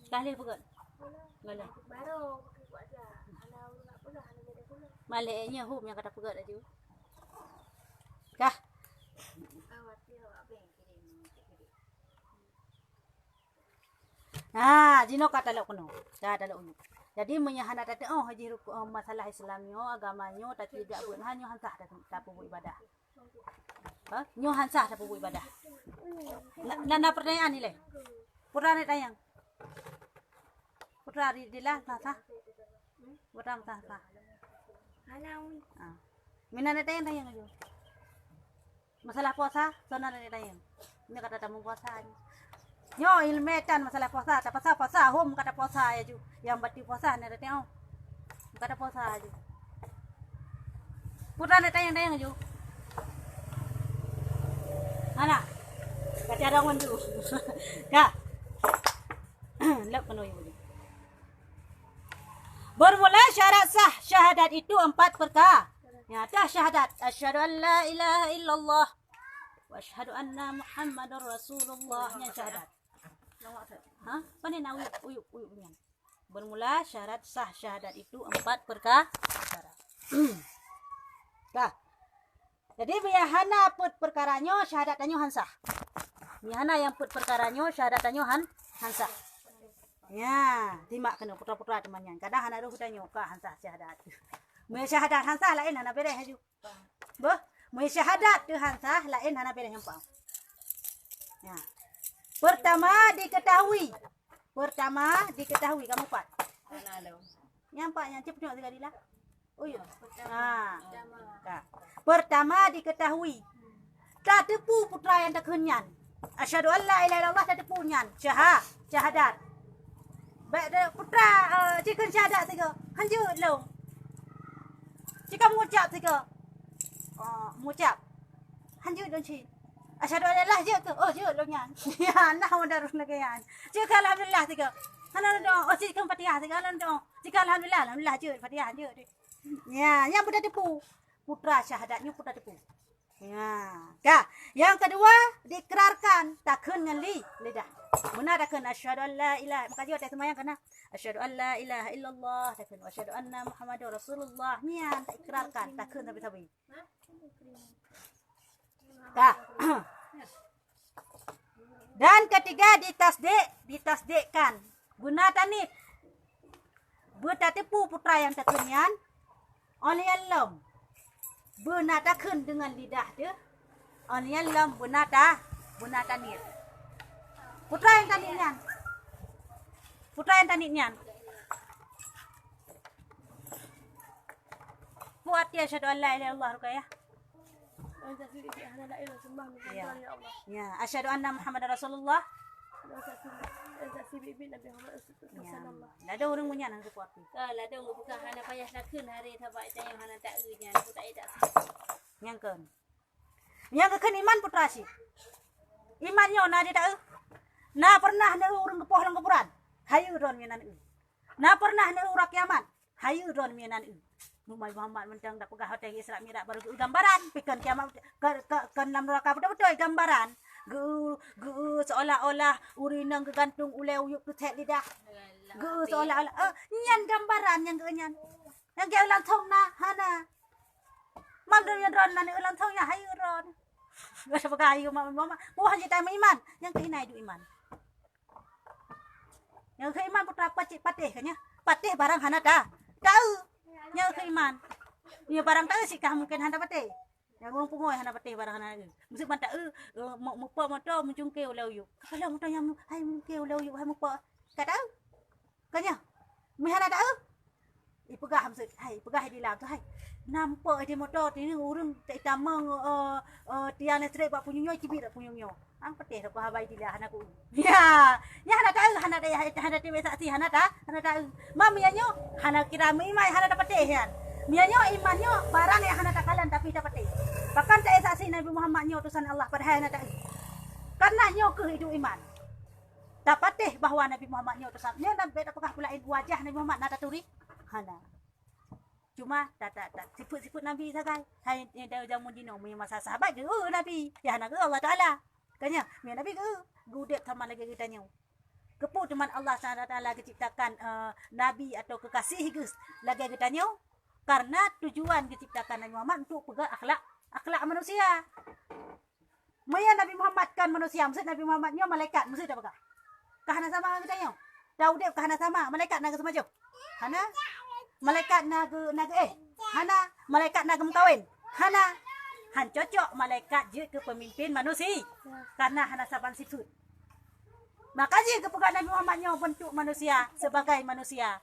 Sekali pegat. Mana? Maliknya hum yang kata pegat aja. Kah? Jino kata lok kuno. Dah ada lok kuno. Jadi menyahana tadi haji masalah Islamnya, agamanya tak tidak buat hanya hansah tak tapu ibadah. Nyo hansah tapu ibadah. Nana pertanyaan ni le. Putra ni tayang. Putra di lah sah. Putra sah. Mina ni tayang aja. Masalah puasa, sono ni tayang. Ini kata tamu puasa ni. Nyo ilmetan masalah puasa, tak puasa hum kata puasa aja. Yang bati puasa ni tengok. Kata puasa aja. Putra ni tayang aja. Mana? Kata ada orang tu. Kak. Lep penuh ini. Bermula syarat sah syahadat itu 4 perkara. Nyata syahadat asyhadu an la ilaha illallah wa asyhadu anna muhammadar rasulullah nya syahadat. Ha? Pane na uyuk punya. Bermula syarat sah syahadat itu 4 perkara. Dah. Jadi biahana put perkaranya syahadatannya hansah. Biahana yang put perkaranya syahadatannya hansah. Ya, timak kena putra-putra temannya. Kadang hana ruh tanya ka hansah syahadat. Mu syahadat hansah lain hana bereh haju. Boh, mu syahadat tu hansah lain hana bereh hempau. Ya. Pertama diketahui kamu Pak. Nyampak yang cepat tengok sekali lah. Oh ya. Pertama diketahui. Tak tepu putra yang tak kenyan. Asyhadu an la ilaha illallah tak tepu nyan. Syahadat. Baik putra jika syahadat tiga. Hanjut long. Jika mengucap tiga. Mengucap. Hanjut long ci. Asyhadu an la ilaha je ke? Oh je long nyan. Ya nah darus nagayan. Jika alhamdulillah tiga. Alhamdulillah. Oh jika Fatihah tiga. Alhamdulillah. Jika alhamdulillah je Fatihah je. Ya, yang putra tipu. Putra syahadatnya putra tipu. Ya. Kah, yang kedua diikrarkan takun dengan lidah. Benar takun asyhadu an la ilaha. Maka dia semayang kena asyhadu an la ilaha illallah takun wa asyhadu anna muhammadar rasulullah. Nian tak ikrarkan takun tapi. Kah. Dan ketiga ditasdikkan. Guna tanit. Buat tipu putra yang takunyan. Oleh Allah. Benar takun dengan lidah tu. Oleh Allah benar tanit. Putra yang tanitnya. Buat dia asyhadu an la ilaha illallah rukayah. Ya. Ya, asyhadu anna muhammadar rasulullah. dan saksi bibi Nabi Muhammad sallallahu alaihi Ada orang punya nang support. Kalau ada orang bukan hana payah nak kun hari thabak yang hana tak nya aku tak ada. Nyangkeun. Nyangkeun iman putra si. Imannya na dia tak. Na pernah na urang kepoh lang kepuran. Hayu ron mianan eu. Na pernah na urak kiamat. Hayu ron mianan eu. Numai Muhammad mentang dak pegah hotel Isra Mi'raj baru gambaran pikan kiamat kan lam neraka betul-betul gambaran. Gu seolah-olah urinang kegantung ulai uyuk tu tek lidah. Gu seolah-olah nyan gambaran yang kenyan. Yang ke ulang thong na hana. Mam ron ron na ulang thong ya hayu ron. Gak pegah hayu mama. Wah kita iman yang kehinai du iman. Yang keiman putra pacik patih kan ya. Patih barang hana dah. Tahu. Yang keiman. Ya barang tahu sih kah mungkin hana patih. Yang orang pungoy hana patih barang hana. Mesti manta mupa motor muncungke ulau yuk. Kalau motor yang hai mungke ulau yuk hai mupa. Kau tahu? Kan ya. Mi hana tahu? Ipegah maksud hai pegah di lam tu hai. Nampak di motor ni urang tak tamang tiang listrik buat punyunyo cibir punyunyo. Ang patih aku habai di lah anakku. Ya, ya hana tahu hana tiba saksi hana tahu. Mam mianyo hana kira imai hana dapat patih kan. Mianyo imannya barang yang hana takalan tapi dapat patih. Bahkan tak saksi Nabi Muhammad nyo utusan Allah padahal hana tahu. Karena nyo ke hidup iman. Dapat patih bahawa Nabi Muhammad nyo utusan. Nya Nabi tak pekah pula wajah Nabi Muhammad nata turi. Hana. Cuma tak sifat Nabi sagai. Hai yang jamu jino punya masa sahabat ke Nabi. Ya hana ke Allah Taala. Kanya, biar Nabi ke gudet sama lagi kita nyu. Kepu teman Allah SWT ciptakan Nabi atau kekasih ke lagi kita nyu. Karena tujuan diciptakan Nabi Muhammad untuk pegang akhlak manusia. Maya Nabi Muhammad kan manusia, maksud Nabi Muhammad nyu malaikat, maksud apa kah? Kahana sama kita nyu. Daud kahana sama, malaikat naga semaju. Hana malaikat naga hana malaikat naga mengkawin. Hana han cocok malaikat je ke pemimpin manusia karena hana saban sifat. Makanya kepegang Nabi Muhammad nyo bentuk manusia sebagai manusia.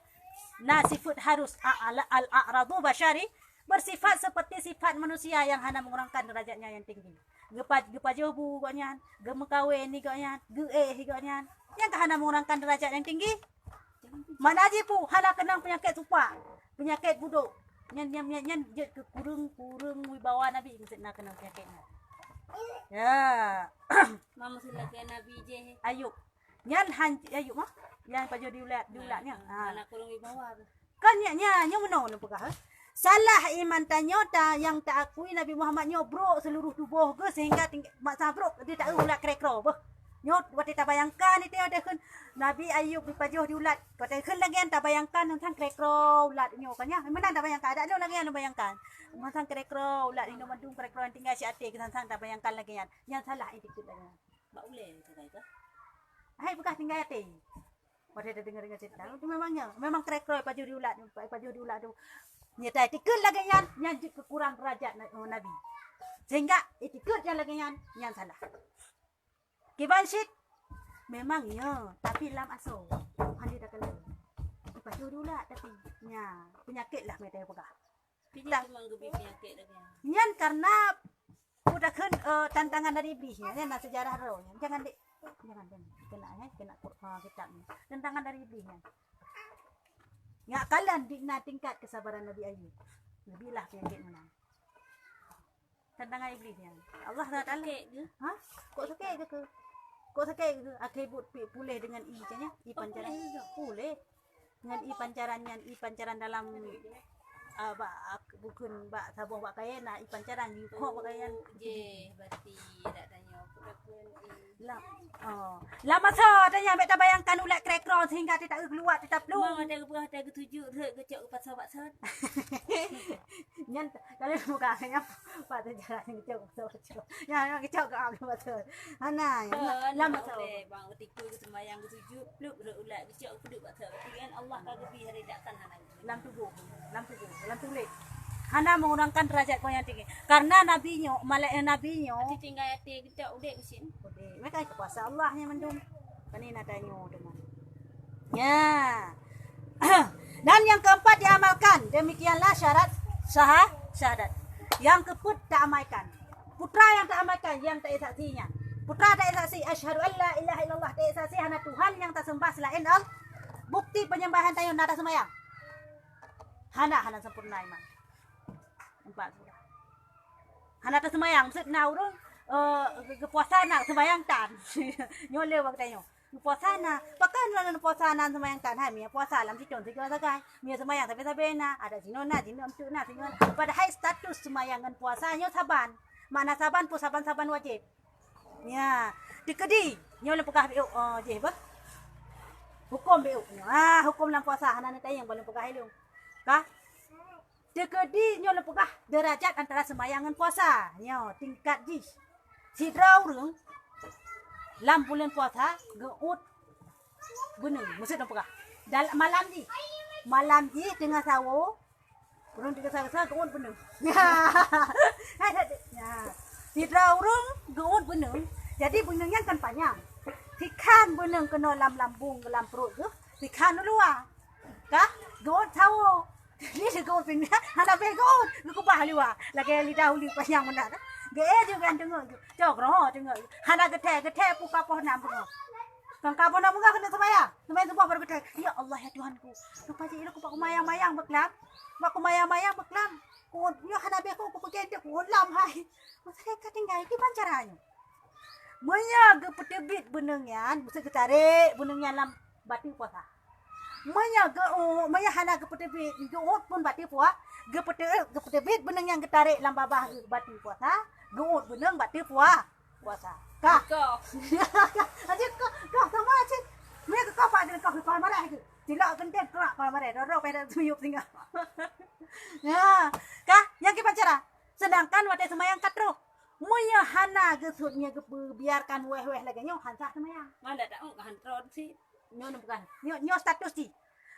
Nah sifat harus al-a'radu basyari bersifat seperti sifat manusia yang hana mengurangkan derajatnya yang tinggi. Gepa jobu gaknyan, gemekawin ni gaknyan, gaknyan. Yang hana mengurangkan derajat yang tinggi. Mana aja pu hana kenang penyakit supa, penyakit buduk. Nyan je ke kurung wibawa Nabi mesti nak kena penyakitnya. Ya. Mama sila ke Nabi je. Ayub. Nyan Ayub mah. Yang pajo diulatnya. Anak kurung wibawa. Kan nya meno nu pegah. Salah iman tanyo ta yang tak akui Nabi Muhammad nyobrok seluruh tubuh ke sehingga mak sabrok dia tak ulat krekro beh. Nyot wat tak bayangkan itu ada kan Nabi Ayub dipajoh diulat. Kata kan lagi tak bayangkan tentang krekro ulat nyo kan ya. Memang tak bayangkan ada lagi yang bayangkan. Tentang krekro ulat ini mandung krekro yang tinggal si ate kan tak bayangkan lagi yang. Yang salah itu lagi. Ba ule kata itu. Hai bekas tinggal ate. Pada dengar cerita itu memang krekro pajoh diulat tu. Nyata tikut lagi yang kekurang derajat Nabi. Sehingga tikut yang lagi yang salah. Kibansit memang ya, tapi lam aso. Handi dah kalau. Lepas tu dulu lah tapi nya penyakit lah mereka pegah. Tidak menggubi penyakit lagi. Nyan karena udah kan tantangan dari iblis nya nah sejarah roh. Jangan kena kitab ni. Tantangan dari iblis nya. Ya kalian dina tingkat kesabaran Nabi Ayub. Nabilah penyakit mana. Tantangan iblisnya. Allah Taala. Ha? Kok sakit ke? Kok sakit ke? Akibat pulih dengan i-nya, i pancaran. Pulih. Dengan i pancaran dalam bukan bak sabuh bak kayan nak i pancaran di kok pakaian je berarti tak tanya pun lah. Lama sa tanya mek tak bayangkan ulat krekron sehingga dia tak keluar dia tak peluk. Mama ada berah ada ketujuh kecok ke pasal baksan. Nyan kalau muka nya pak jalan kecok pasal. Ya kecok ke apa pasal. Ana lama sa. Bang tiku sembahyang ketujuh peluk ulat kecok peluk pasal. Dengan Allah kagak hari datang hana. Lam tubuh tulis. Hana mengurangkan derajat kau yang tinggi. Karena nabinya, malaikat nabinya. Nanti tinggal hati kita udah mesin. Mereka itu kuasa Allah yang mendung. Kanina tanya dengan. Ya. Dan yang keempat diamalkan. Demikianlah syarat syahadat. Yang keempat tak amalkan. Putra yang tak amalkan, yang tak saksinya. Putra tak saksi asyhadu an la ilaha illallah, tak saksi hana Tuhan yang tak sembah selain Allah. Bukti penyembahan tayo nada semayang. Hana sempurna iman. Empat sudah. Hana tak semayang, maksud na urung kepuasan nak semayang tan. Nyole wak tayo. Puasa na, pakan na puasa na semayang tan hai mia puasa lam si con si kau sakai. Mia semayang sabe na, ada jinon na, jinon tu na, jinon. Padahal status semayangan puasanya saban. Mana saban pu saban wajib. Ya, dikedi nyole pekah biu je ba. Hukum biu. Hukum dalam puasa hana tayo yang boleh pekah ilung. Kah? Dikedi nyole pekah derajat antara semayangan puasa. Nyo tingkat ji. Si drau rung lam bulan puasa geut bening mesti nak pekah. Malam ji tengah sawo urang tengah sawo geut bening. Ya. Si drau rung geut bening. Jadi beningnya kan panjang. Sikan beneng kena lambung dalam perut tu. Sikan luar. Kah? Geut sawo. Ni geut bening. Hana be geut. Ku bah luar. Lagi lidah uli panjang mana dah. Ge juga dengar tu. Jok roh dengar. Hana geteh buka pohon nambung. Kang kapon nambung kena semaya. Semaya sebuah bergeteh. Ya Allah ya Tuhanku. Lupa je aku pak mayang-mayang beklam. Pak mayang-mayang beklam. Ku yo hana be ku pergi ku lam hai. Masa ka tinggal ki pan caranya. Maya gepetebit benengyan, mesti ketarik benengyan dalam batu puasa. Maya hana gepetebit geut pun batu puasa. Gepetebit benengyan ketarik dalam babah batu puasa. Geut beneng batu puasa. Kah? Kau. Aje kau sama aje. Mereka kau pada kau marah itu. Tidak kentet kelak kau marah. Dorok pada tuyuk tinggal. Ya, kah? Yang kita cara. Sedangkan waktu semayang katro. Moya hana gesutnya biarkan weh-weh lagi nyo hansah semayang. Mana tak hantron sih. Nyo bukan. Nyo status di.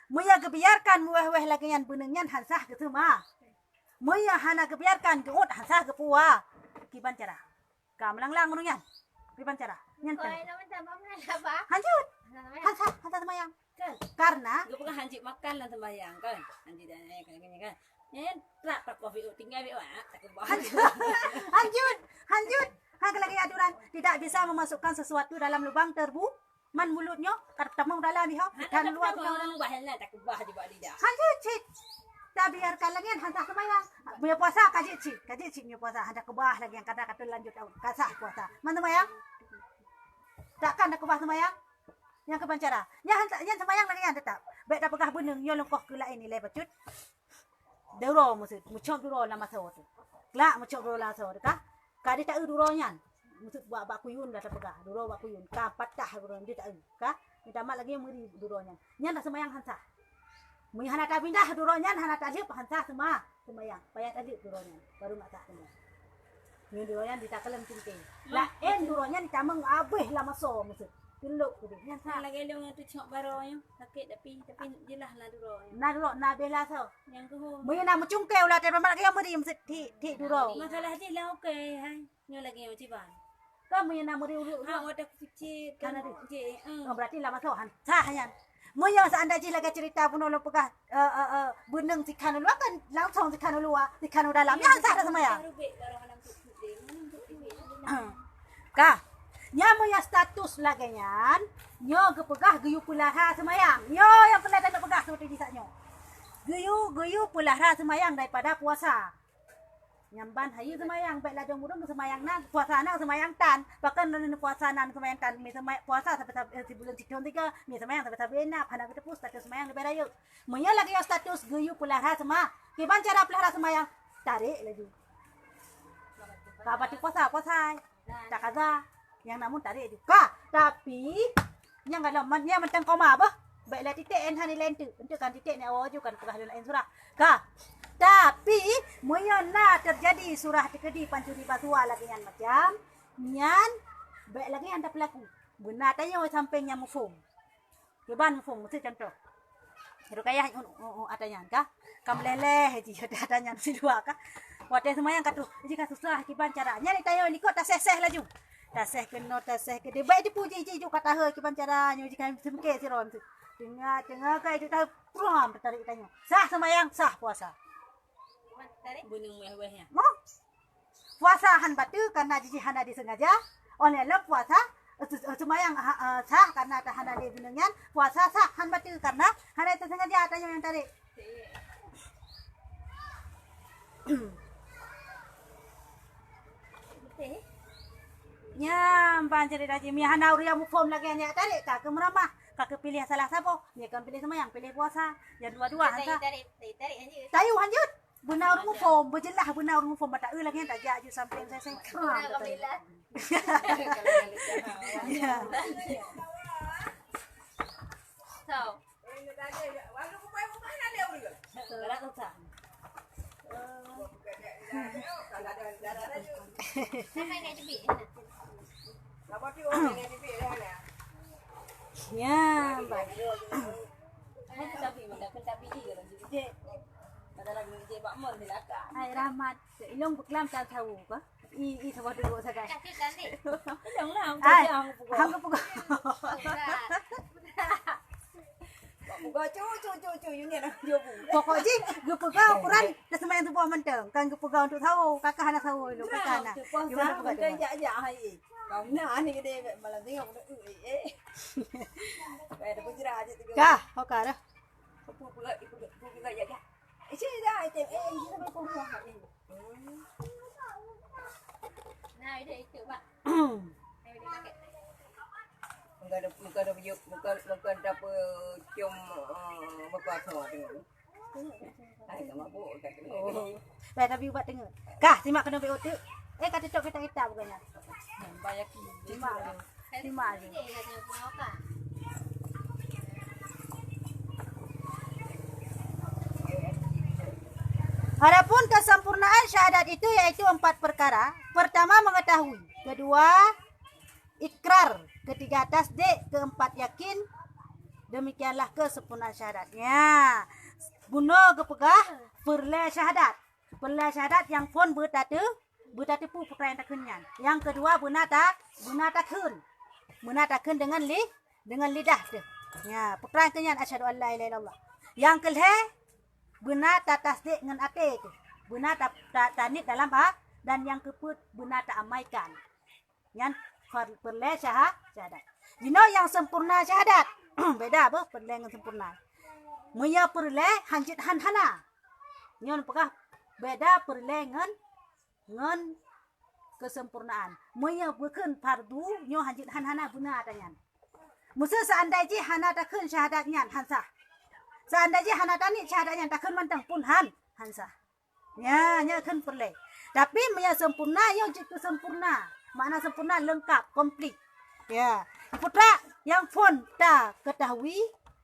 Moya gebiarkan weh-weh lagi yang benengyan hansah ke semua. Moya hana gebiarkan geut hansah ke puah. Kiban cara. Kam lang urungan. Kiban cara. Nyantan. Hanjut. Hansah semayang. Kan? Karena Gue pernah hancik makan lah sembahyang kan. Hancik dan gini kan. Tak kopi tinggal biar tak kebah. Hanjut. Hak lagi aturan tidak bisa memasukkan sesuatu dalam lubang man mulutnya ketemu dalam dia dan luar orang bahaya tak kebah di bawah lidah. hanjut cik. Tak biarkan lagi hantar semayang. Punya puasa kajik cik punya puasa ada kebah lagi yang kata lanjut tahun kasah puasa. Mana semayang? Takkan ada kebah semayang? Yang kebancara. Yang semayang lagi yang tetap. Baik dah pegah beneng yo lengkoh kula ini le bacut. Duro musuh, mucok duro lama sawat. Kelak mucok duro lama sawat kah? Kadi tak duro nyan. Musuh buat bakuyun dah pegah. Duro bakuyun. Ka patah duro dia tak kah? Minta mak lagi meri duro nyan. Nyan dah semayang hansa. Mun hana tak pindah duro nyan, hana tak lip hansa semua semayang. Payah tadi duro nyan. Baru mak tak semua. Ni duro nyan ditakelem tingting. Lah duro nyan ditameng abeh lama so musuh. Tuluk tu dia. Yang lagi dia tu cok baronya sakit tapi jelas lah duro. Na bela so. Yang tu. Mun na mucungkeu lah tapi mak lagi meri musuh ti duro. Masalah je lah okey hai. Nyo lagi macam mana? Kau mun na meri ulu. Ha ada kecil kan je. Oh berarti lama so han. Sah yan. Mun yang seandainya lagi cerita pun lo pegah beneng sikan lu kan langsung sikan lu sikan dalam. Ya sah dah semua ya. Kah? Nyamu ya status lagi nyan, nyo kepegah geyu pulara semayang. Nyo yang pernah tak pegah seperti di saknyo. Geyu pulara semayang daripada puasa. Nyamban hayu semayang, baiklah dong mudung semayang nan, puasa nan semayang tan. Bahkan nan puasa nan semayang tan, mi semayang puasa sampai bulan Citon 3, mi semayang sampai benap, hana kita pun status semayang lebih rayu. Munya lagi ya status geyu pulara semua. Kiban cara pulara semayang? Tarik lagi. Kabat puasa. Tak kaza. Yang namun tarik itu. Tapi yang kalau mannya mentang koma bah. Baiklah titik n hani lain tu. Untuk kan titik ni awak juga pegah lain surah. Tapi moyona terjadi surah tikedi pancuri batua lagi yang macam nyan baik lagi anda pelaku. Benar tanya sampingnya mufum. Keban mufum mesti contoh. Rukayah adanya kah? Kam leleh ji adanya si dua kah? Waktu semayang katu jika susah kiban caranya ni tayo likot tak seh laju. Taseh kena taseh ke dia baik dipuji je kata he kiban caranya jika semke si rom tu. Tengah kai tu tahu prom tertarik tanya. Sah semayang sah puasa. Bunung weh-wehnya. Puasa han batu karena jiji hana disengaja oleh lem puasa semayang sah karena ada hana dia binengan, puasa sah han batil karena hana itu sengaja ada yang tarik. Nya panceri daji mi hana uria mu form lagi nya tarik ka ke meramah ka ke pilih salah sabo nya kan pilih semayang pilih puasa yang dua-dua hansa tayu hanjut benar mu form bejelah benar mu form bata lagi tak jaju sampai saya ya baik ai rahmat ilong buklam ta tahu ka i sabar dulu saja ai hang ko pokok ji gue pegang Quran dah semayang tu buah menteng kan gue pegang untuk tahu kakak anak tahu lu kakak anak gimana pegang kah oke dah Bukan dapat cium berkuasa dengan. Ai sama bu kat ni. Baik tapi buat dengar. Kah simak kena beot tu. Kata tok kita bukannya. Banyak Simak je. Adapun kesempurnaan syahadat itu yaitu 4 perkara. Pertama mengetahui, kedua ikrar, ketiga tasdik, keempat yakin. Demikianlah kesempurnaan syahadatnya. Bunuh kepegah perle syahadat. Perle syahadat yang pun bertatu pu perkara yang takunyan. Yang kedua benar takun. Benar takun dengan lidah tu. Ya, perkara kenyan asyhadu an la ilaha illallah. Yang kelih benar tak tasdik dengan hati tu. Benar tak tanit dalam dan yang keput benar tak amaikan. Yang perle syahadat. Jino yang sempurna syahadat. Beda apa perle dengan sempurna. Muya perle hanjit hanhana. Nyon pekah beda perle dengan kesempurnaan. Muya bukan fardu nyo hanjit hanhana benar atanyan. Musa seandainya hana takun syahadatnya hansa. Seandainya hana tanit syahadatnya takun mantang pun hansa. Ya, nya kan perle. Tapi muya sempurna yo jitu sempurna. Makna sempurna lengkap, komplit. Ya. Putra yang pun tak ketahui,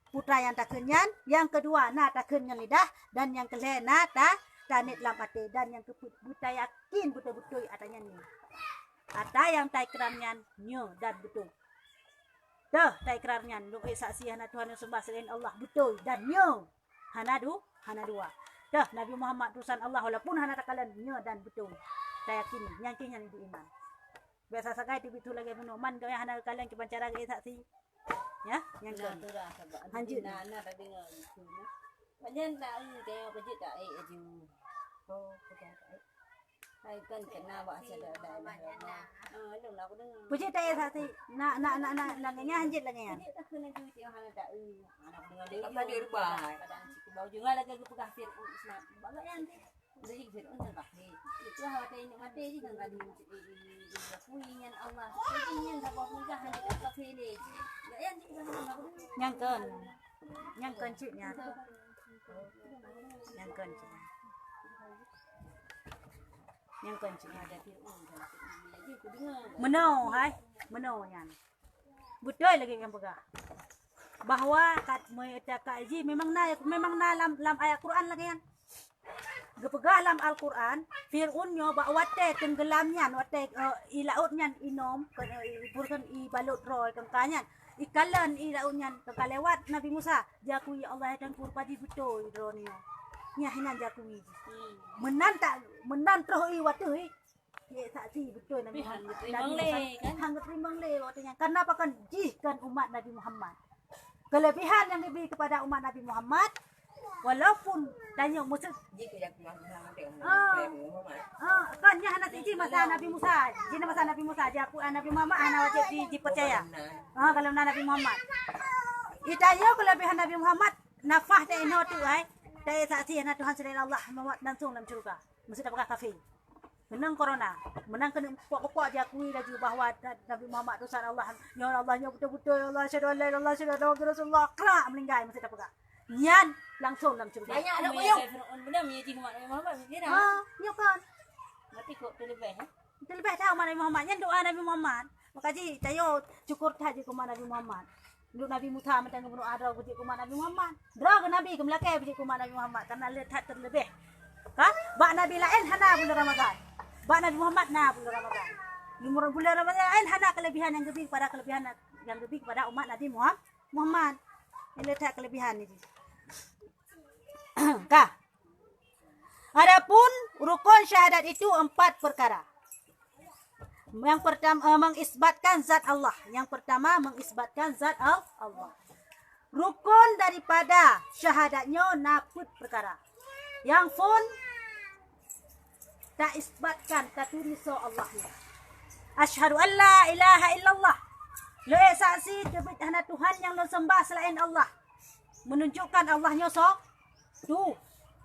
putra yang tak kenyan, yang kedua na tak kenyan lidah, dan yang kelih na tak tanit lam hati, dan yang buta yakin betul-betul atanya ni. Ata yang tak ikramnya nyo dan betul. Dah tak ikramnya lu saksi hana Tuhan yang sembah selain Allah betul dan nyo. Hana dua. Dah Nabi Muhammad utusan Allah walaupun hana takalan nyo dan betul. Tak yakin yang kinyan itu iman. Biasa sakai itu lagi menuman kau yang hana kalian kepancara ke saksi. Ya, yang kan. Hanjut. Nah, tak dengar itu. Macam tak kayak apa tak aju. Oh, betul. Hai kan kena bahasa dah. Belum aku dengar. Puji tak saksi. Nangnya hanjut lagi ya. Tak kena cuci hana tak anak dengar dia. Apa dia rubah? Bau juga lagi aku pegang Fir'aun Islam. Bagai nanti. Jadi Fir'aun dan pakai. Itu hati ini mati je dengan kali puingan Allah. Puingan tak apa pun hanya tak pilih. Yang nyangkan ciknya. Nyangkan ciknya ada Fir'aun. Menau nyan. Betul lagi yang pegang. Bahwa kat kaji memang na lam ayat Quran lagi kan. Gepegah dalam Al-Quran, Fir'aun nyo bak wate tenggelamnya, wate ilautnya inom, burkan i balut roy kengkanyan, ikalan ilautnya kekalewat Nabi Musa, jakui Allah dan kurpadi betul dronio. Nyahinan jakui. Menan terus i wate ye saksi betul Nabi Muhammad. Hangat rimbang le watenya. Karena apa kan jihkan umat Nabi Muhammad. Kelebihan yang diberi kepada umat Nabi Muhammad Walaupun tanya Musa Jika yang Muhammad kan nya anak iji masa Nabi Musa. Jadi masa Nabi Musa aja aku Nabi Muhammad anak wajib dipercaya. Kalau Nabi Muhammad. Itanya kelebihan Nabi Muhammad nafah teh no tu ai. Teh saksi anak Tuhan selain Allah Muhammad langsung dalam surga. Mesti dapat kafir. Menang corona, menang kena pokok-pokok diakui lagi bahawa Nabi Muhammad utusan Allah. Ya Allah, ya betul-betul ya Allah, syahadu an la ilaha illallah, syahadu anna Muhammadar Rasulullah. Kelak meninggal mesti dapat. Nyan langsung dalam surga. banyak ada puyuh. Benar menyaji Muhammad mikir ah. Ya kan. Mati kok terlebih ha. Terlebih tahu Nabi Muhammad, nyan doa Nabi Muhammad. Makanya tayo cukur taji ke Nabi Muhammad. Dulu Nabi Musa mentang bunuh ada ke Nabi Muhammad. Drag Nabi ke belakang ke Nabi Muhammad karena letak terlebih. Kan? Bak Nabi lain hana bulan Ramadan. Bak Nabi Muhammad na bulan Ramadan. Umur bulan Ramadan lain hana kelebihan yang lebih pada kelebihan yang lebih kepada umat Nabi Muhammad. Ini letak kelebihan ini. Kah? Adapun rukun syahadat itu 4 perkara. Yang pertama mengisbatkan zat Allah. Yang pertama mengisbatkan zat Allah. Rukun daripada syahadatnya naput perkara. Yang pun tak isbatkan taturiso Allahnya. Asyhadu an la ilaha illallah. Lo saksi debit hana Tuhan yang lo sembah selain Allah. Menunjukkan Allahnya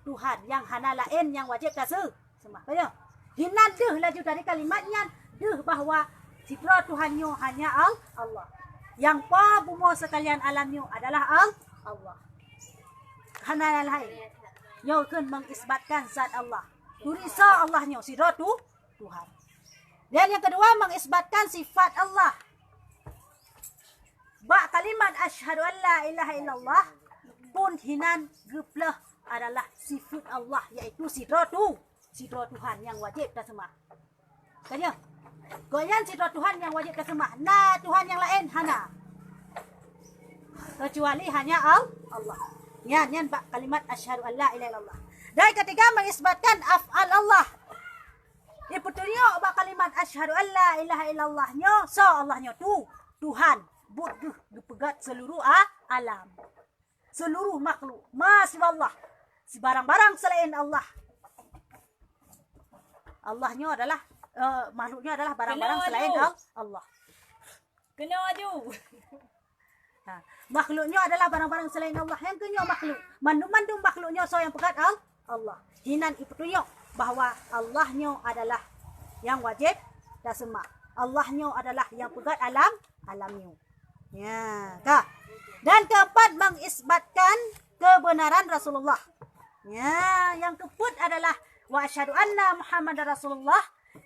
Tuhan yang hana lain yang wajib kasih sembah. Betul? Hinan deh laju dari kalimatnya deh bahawa sifat Tuhannya hanya Allah. Yang pa bumo sekalian alamnya adalah Allah. Hana lain. Yo kan mengisbatkan zat Allah. Turisa Allahnya sifat Tuhan. Dan yang kedua mengisbatkan sifat Allah. Ba kalimat asyhadu an la ilaha illallah pun hinan geplah adalah sifat Allah yaitu sifat Tuhan yang wajib kita sembah. Kaya goyan sifat Tuhan yang wajib kita sembah. Nah Tuhan yang lain hana. Kecuali hanya Allah. Yan ba kalimat asyhadu an la ilaha illallah. Dan ketiga mengisbatkan af'al Allah. Iputulyo ba kalimat asyhadu an la ilaha illallah nyo so Allahnya Tuhan buduh dipegat seluruh alam. Seluruh makhluk. Masih Allah. Sebarang-barang selain Allah. Allahnya adalah makhluknya adalah barang-barang selain Allah. Kena maju. Nah, makhluknya adalah barang-barang selain Allah. Yang kenyo makhluk. Mandum-mandum makhluknya so yang pegat Allah. Hinan iputunyo bahawa Allahnya adalah yang wajib dah sembah. Allahnya adalah yang pegat alamnya. Ya, kah? Dan keempat mengisbatkan kebenaran Rasulullah. Ya, yang keempat adalah wa asyhadu anna Muhammadar Rasulullah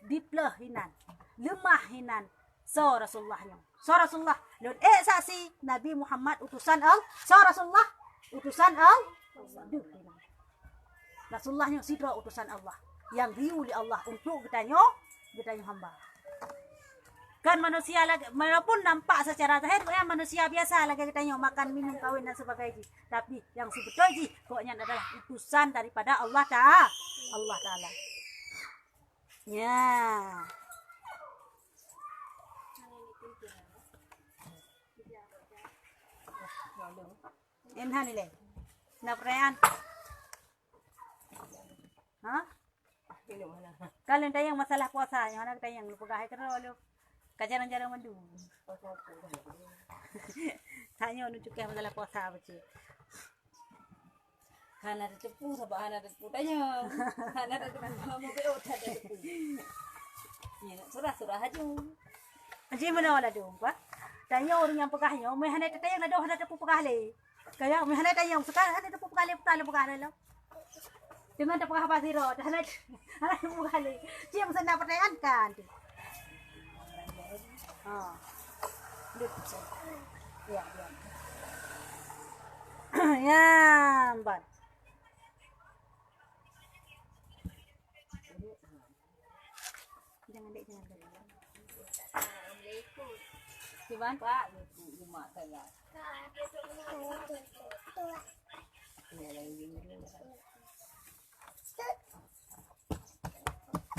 diplah hinan. Lemah hinan so Rasulullahnya. So Rasulullah lud saksi Nabi Muhammad utusan so Rasulullah utusan Rasulullahnya sidra utusan Allah yang diuli Allah untuk kitanya hamba. Kan manusia lagi, walaupun nampak secara zahir yang manusia biasa lagi kitanya makan, minum, kawin dan sebagainya. Tapi yang sebetulnya pokoknya adalah utusan daripada Allah Ta'ala. Ya. Enhan nilai. Nak perayaan? Hah? Kalian tayang masalah puasa, yang mana tayang lupa kahai kerana kajaran-jaran mandu. Tanya nunjukkan masalah puasa apa sih? Hana ada tepu sebab hana ada tepu tanya. Hana ada tepu mau beo tak ada tepu. Ya, surah aja. Aje mana wala dong, Pak? Tanya orang yang pegahnya, mai hana tayang ada hana tepu pegah le. Kaya mai hana tayang sekarang hana tepu pegah le, betul pegah le. Dengan tepu pegah pasiro, hana tepu pegah le. Dia mesti nak pertanyaan kan. Ya. Ya, Mbak. Jangan. Assalamualaikum. Siban? Pak, rumah saya.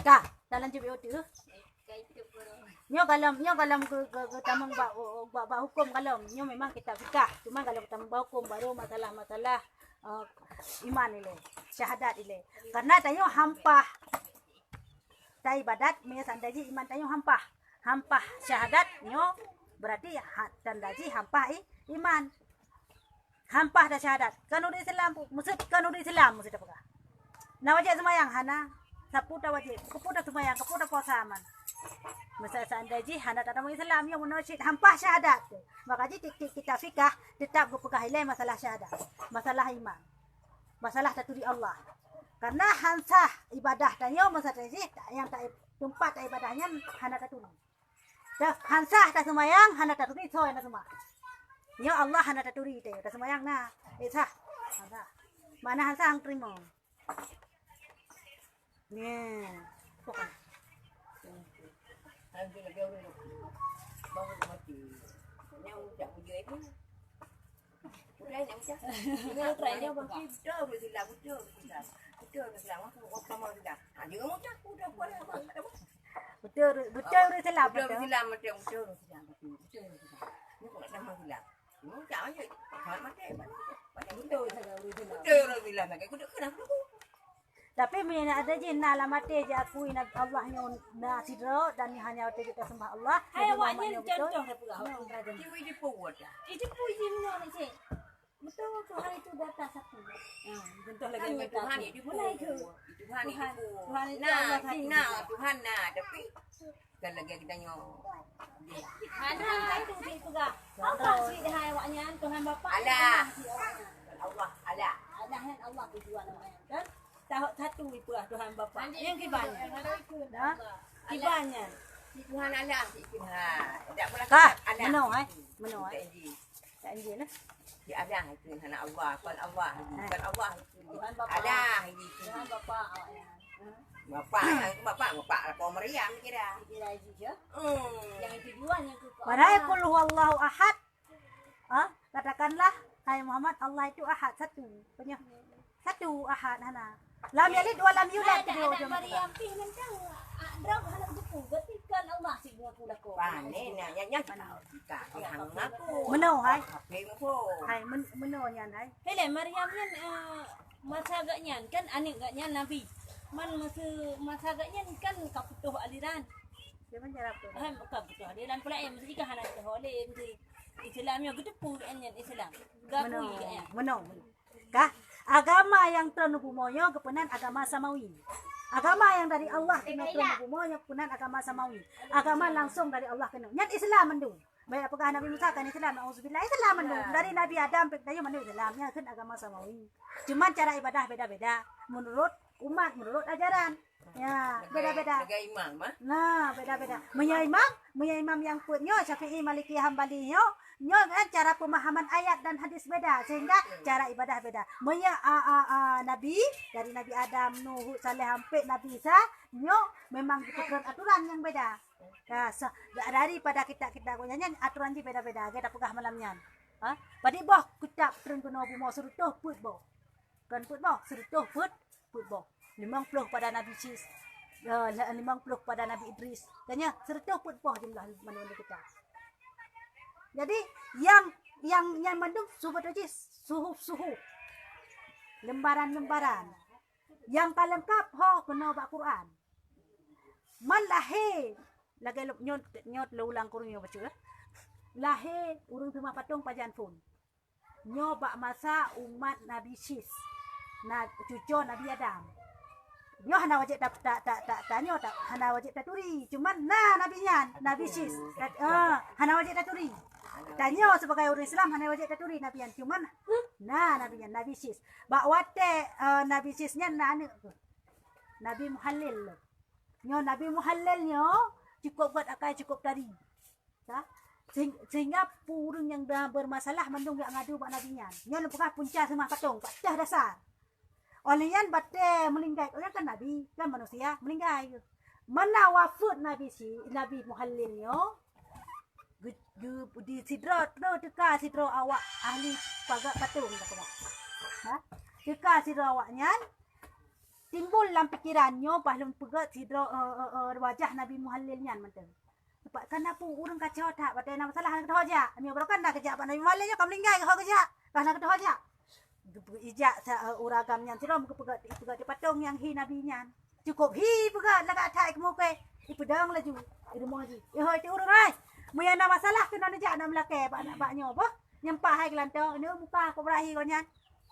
Kah, dalam jebel tu. Nyo kalam ke tamang ba hukum kalam nyo memang kita fikah. Cuma kalau tamang ba hukum baru masalah iman ile syahadat ile karena tayo hampah tay ibadat me sandaji iman tayo hampah syahadat nyo berarti tandaji hampah iman hampah dah syahadat kanuri Islam maksud kanuri Islam maksud apa na wajib semayang hana sapu dah wajib kepu dah semayang kepu dah puasa aman masa sandaji hana tak ada Islam yang menurut hampah syahadat maka jadi kita fikah tetap berpegang ilai masalah syahadat masalah iman masalah taturi Allah karena hansah ibadah tayo masa tadi yang tak tempat ibadahnya hana taturi dah hansah tak semayang hana taturi so yang semua ya Allah hana taturi tayo tak semayang nah sah hansah mana hansah ang terima ni pokok Nanti lagi orang bangun mati. Yang ucap ujar itu. Udah yang ucap. Ini terakhirnya bangkit. Betul bersilang, betul bersilang. Aku sama sudah. Dia ngomong ucap, udah boleh abang. betul bersilang Betul bersilang, betul bersilang. Ini kok nama silang. Ini ucap aja. Jangan mati. Betul bersilang. Aku dah kenapa aku? tapi mina ada je na lamate je aku ina Allah nya na sidro dan hanya kita sembah Allah Hai jadi awaknya mamanya betul. contoh dah pula. Dia wujud puas dah. Itu puji mana ni cik? Betul Tuhan itu data satu. Contoh lagi Kan yang Tuhan itu mulai ke. Tuhan itu. Nah, Tuhan nah, tapi kan lagi kita nyo. Mana itu cik pegah? Apa sih hai awaknya Tuhan Bapa? Allah. Allah. Allah tujuan awaknya. kan satu itu lah Tuhan Bapa yang kibanya Dah. kibanya Tuhan Allah si Tuhan. Tak boleh kah Allah. meno tak injil lah Si Allah itu Tuhan Allah. Kan Allah. Bukan Allah itu. Tuhan Bapa. Allah itu. Tuhan Bapa awaknya. Bapak kau meriam kira. Kira je. Yang Yang tujuan yang ke padahal qul huwallahu ahad katakanlah hai Muhammad Allah itu ahad satu ahad hana lam yalid wa lam yulad ada Maryam pi mentang drog hanak jepu betikan Allah si gua pula ko. panen yang kita yang aku. meno hai Tapi aku. meno nyan hai Hele Maryam kan masa agaknya kan anik agaknya Nabi. Man masa agaknya kan kaputuh aliran. dia menjawab tu Kaputuh aliran pula yang mesti kan hanak boleh Islamnya gedepu kan Islam. Gapui kan. meno kah agama yang ternubumoyo kepenan agama samawi agama yang dari Allah kena ternubumoyo kepenan agama samawi agama langsung dari Allah kena nyat Islam mendu baik apakah Nabi Musa kan Islam auzubillah Islam mendu dari Nabi Adam pertanya mendu Islamnya kan agama samawi cuman cara ibadah beda-beda menurut umat menurut ajaran ya beda-beda Sebagai imam nah beda-beda punya imam yang punya Syafi'i Maliki Hambali nyo kan cara pemahaman ayat dan hadis beda sehingga cara ibadah beda punya nabi dari Nabi Adam Nuh Saleh sampai Nabi Isa nyo memang aturan yang beda ya daripada kita punya aturan je beda-beda kita pegah malamnya padi boh kita turun kuno bumo suruh put boh kan put boh suruh put boh 50 pada Nabi Sis 50 pada Nabi Idris tanya serta put boh jumlah manusia kita jadi yang mendung suhu lembaran yang tak lengkap kena baca Quran man lahir lagi nyot ulang kurung yo baca lahir urung cuma patung pajan pun nyoba masa umat Nabi Sis cucu Nabi Adam nyo hana wajib tak tanyo tak hana wajib taturi cuman nabinya Nabi Sis hana wajib taturi tanyo sebagai orang Islam hana wajib taturi nabian cuman nabinya Nabi Sis bakwate Nabi Sisnya Nabi Muhallil nyo Nabi Muhallil nyo cukup buat akai cukup tari sehingga purun yang dah bermasalah mendung yang ngadu bak nabinya nyo lepukah punca semua patung pecah dasar oleh yang bate melinggai oleh kan Nabi kan manusia melinggai mana wafat Nabi Muhallil nyo di sidro teka sidro awak ahli pagak patung teka sidro awaknya timbul dalam pikirannya pahlum pegat sidro wajah Nabi Muhallil nyan manten sebab kenapa orang kacau tak bate nama salah nak ketawa aja ni berokan dah kerja Nabi Muhallil nyo kam melinggai kau kerja kan nak ketawa aja ijak uragamnya sirom kepegat di patung yang hi nabinya cukup hi pegat laga atai kemuke ipedang laju rumah ji hoi ti urang ai muya na masalah kena nejak nak melake pak nyo apa nyempah hai kelantong ni muka ko berahi ko nyan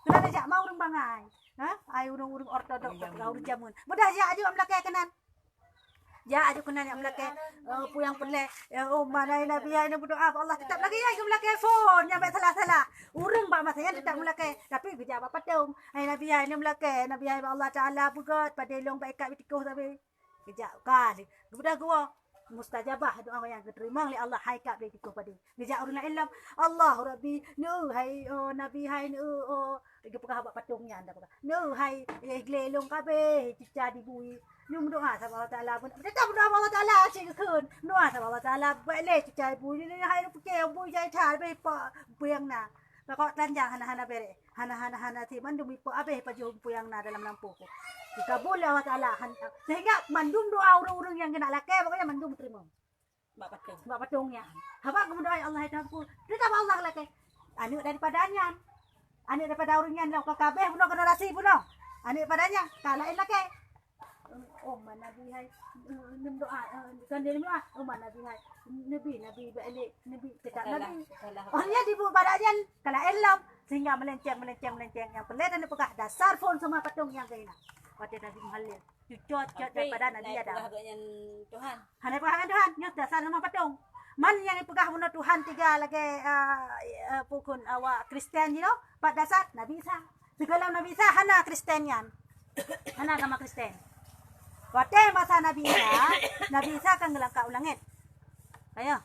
kena nejak mau urang bangai ha ai urang ortodok urang jamun mudah ja aju melake kenan ja aju kenan yang melake puyang pele oh mana nabi ai berdoa Allah tetap lagi ai ke melake phone nyampe salah-salah urang pak masanya tetap melake tapi bija apa patung ai nabi ai melake nabi ai Allah taala pegat pada long baik kat bitikuh tapi bija kali kepada gua mustajabah doa yang diterima oleh Allah hai kat bitikuh pada bija urang ilm Allah rabbi nu hai nabi hai nu lagi pekah abak patungnya anda pekah nu hai glelong kabeh cica dibui nu doa sama Allah taala pun tetap doa Allah taala cik keun doa sama Allah taala boleh cica dibui ni hai pekeh bui jai thar be pa puyang na kok tanjang hana-hana bere hana-hana ti mandum ipo abeh pa jom puyang na dalam lampu ko dikabul Allah taala sehingga mandum doa urang-urang yang kena lake pokoknya mandum terima mbak patungnya haba kemudian Allah itu tetap Allah lake anu daripadanya anu daripada urangnya lo kabeh puno generasi puno anu padanya kalain lake oh mana nabi hai nem doa kan dia doa oh mana nabi hai nabi balik nabi tidak nabi oh ya di badannya kala elam sehingga melenceng yang pelet dan pegah dasar phone sama patung yang kaina pada nabi muhalil cucot daripada nabi ada Tuhan hanya pegangan Tuhan nyot dasar sama patung man yang pegah puno Tuhan tiga lagi pukun awak Kristen you know pak dasar nabi Isa segala nabi Isa hana Kristenian hana agama Kristen waktu masa Nabi Isa kan ngelangkah ulangit. Ayo.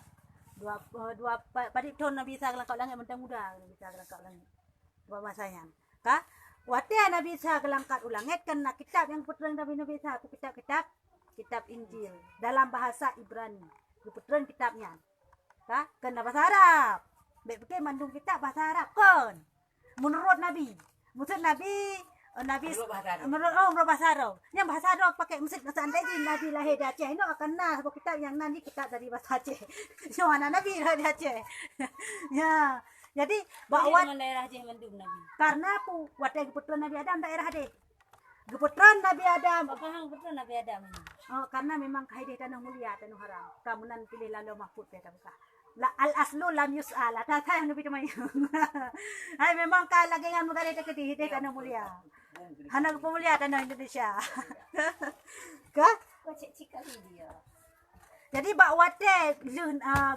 Dua pada tahun Nabi Isa ngelangkah ulangit mentang muda Nabi Isa ngelangkah ulangit. Dua masanya. Ka? Waktu Nabi Isa ngelangkah ulangit kena kitab yang puteran Nabi Isa aku kitab Injil dalam bahasa Ibrani. Puteran kitabnya. Ka? Kena bahasa Arab. Baik pakai mandung kitab bahasa Arab kan. Menurut Nabi menurut bahasa Arab. Yang bahasa Arab pakai mesti seandainya Nabi lahir di Aceh, itu akan kitab yang nanti kitab dari bahasa Aceh. Mana Nabi lahir di Aceh. Ya. Jadi bawa daerah Aceh mandum Nabi. Karena waktu keputusan Nabi Adam daerah Aceh. Keputusan Nabi Adam. Apakah keputusan Nabi Adam? Karena memang kaidah tanah mulia tanah haram. Kamunan pilih lalu mahfud beta buka. La al aslu lam yus'al. Ada yang lebih teman. Hai memang kalau lagi dengan mudare ke hidayah tanah mulia. Hana pemulia tanah Indonesia. Ka? Cik kali dia. Jadi bak wate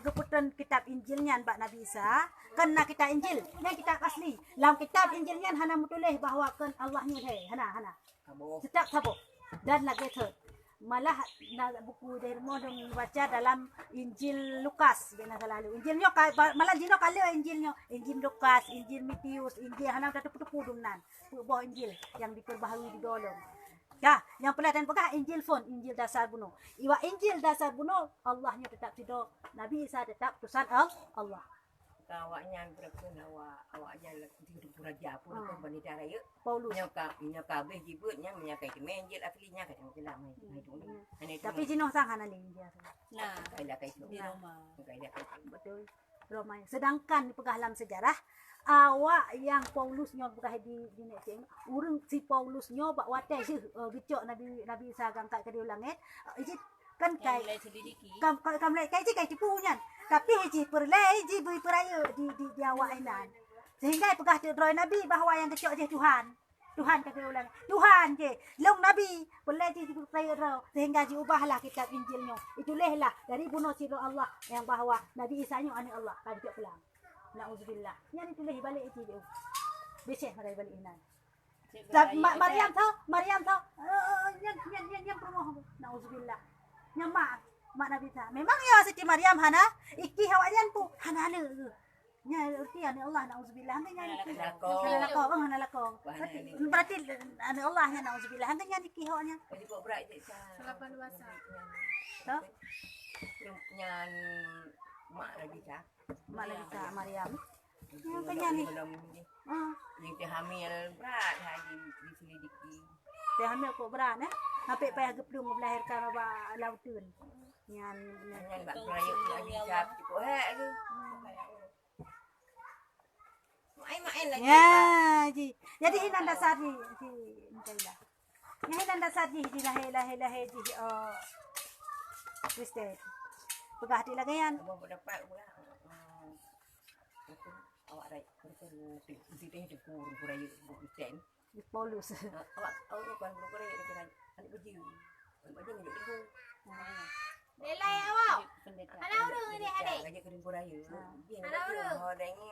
keputusan kitab Injilnya bak Nabi Isa kena kitab Injil yang kitab asli. Dalam kitab Injilnya hana mutuleh bahwa kan Allahnya hana. Setiap sabo dan lagi third. Malah buku dari modong baca dalam Injil Lukas bena selalu Injilnya malah jino kali Injilnya Injil Lukas Injil Matius Injil hana ada tupu dumnan buah Injil yang diperbaharui di dolong ya yang pelatihan pegah Injil phone Injil dasar bunuh iwa Injil dasar bunuh Allahnya tetap sido Nabi Isa tetap utusan Allah awaknya berapa awaknya di raja pun kembali cara yuk Paulus nya kabeh jibutnya menyakai menjil aslinya kadang kelam tapi jino sang hana Injil Nah, kaidah itu di Roma. betul Roma sedangkan di pegahlam sejarah awak yang Paulusnya pegah di Neceng urang si Paulusnya bak wate gecok Nabi Isa gangkat ke di langit kan kai kam lai kai cipunya tapi hiji perlai hiji bui peraya di awak inan sehingga pegah roy Nabi bahwa yang kecok je Tuhan kata ulang Tuhan je long Nabi perlai ji peraya ro sehingga diubahlah kitab Injilnya itulehlah dari bunuh siro Allah yang bahwa Nabi Isa nya anak Allah kan kecok pulang nauzubillah yang ituleh balik itu dia beceh pada balik inan Maryam tau yang promo nauzubillah mak Nabi Isa memang ya Siti Maryam hana iki hawayan pu hana nya erti ane Allah nauzubillah hantanya hana lakong berarti ane Allah nya nauzubillah hantanya iki hawanya selapan luasa nyan mak Nabi Isa Maryam yang penyanyi yang hamil berat haji diselidiki teh hamil kok berat sampai payah gepdung melahirkan ba lautun nyan bak perayuk Nabi Isa tipo tu main lagi. Ya, ji. Jadi hinan dasar ji Mikaela. Yang hinan dasar ji lahir ji Kristen. Pegah di lagayan. Kamu dapat pula. Awak rai kita hidup kurang kurang Kristen. Di Paulus. Awak kan kurang kurang kita anak baju. Baju ni ibu. Delay awak. Pendeta. Ada urung ini adik. Kerja kurang kurang ya. Dia nak orang ni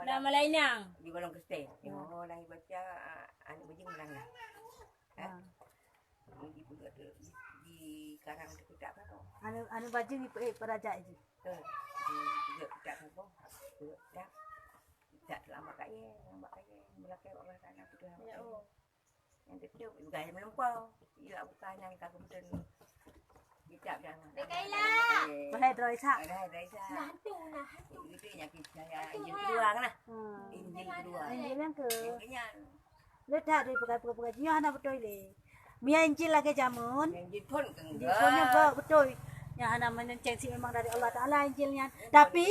Nama lainnya. di golong Kristen. Orang baca anak baju melanggar. Di pun ada di karang dekat tak apa. Anu baju ni peraja ji. Di juga tak apa. Tak. Tak lama kaya, belakang orang sana sudah. Yang itu gaya melampau. Ia bukan yang kemudian hijab dan. Mikaela. Boleh droi sak. Ada. Hantu. Itu yang saya Injil kedua kan lah. Injil kedua. Injil yang ke. Yang Letak di pegang-pegang nyo hana betul le. Mia Injil lagi jamun. Injil pun Injil pun betul. Yang hana menenceng si memang dari Allah Taala Injilnya. Tapi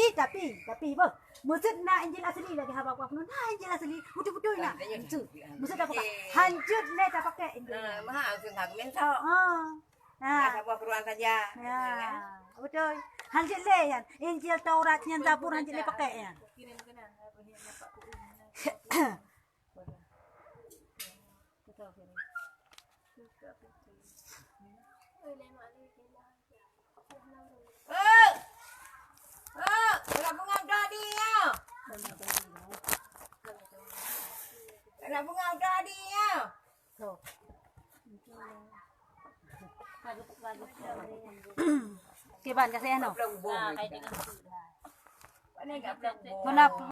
boh. Maksud nak Injil asli lagi haba apa pun. Nah Injil asli betul-betul nak. Maksud apa? Hancur le tak pakai Injil. Mahal sengak mentok. Nah. Apa keruan saja. Ya. Betul. Hancur le yan. Injil Taurat yang Zabur hancur le pakai yan. Nak bunga tadi ya. Nak bunga tadi ya. So. Kiban kasi ano? Belum Ah, bom. kayak dengan Ini enggak belum bom. Kenapa?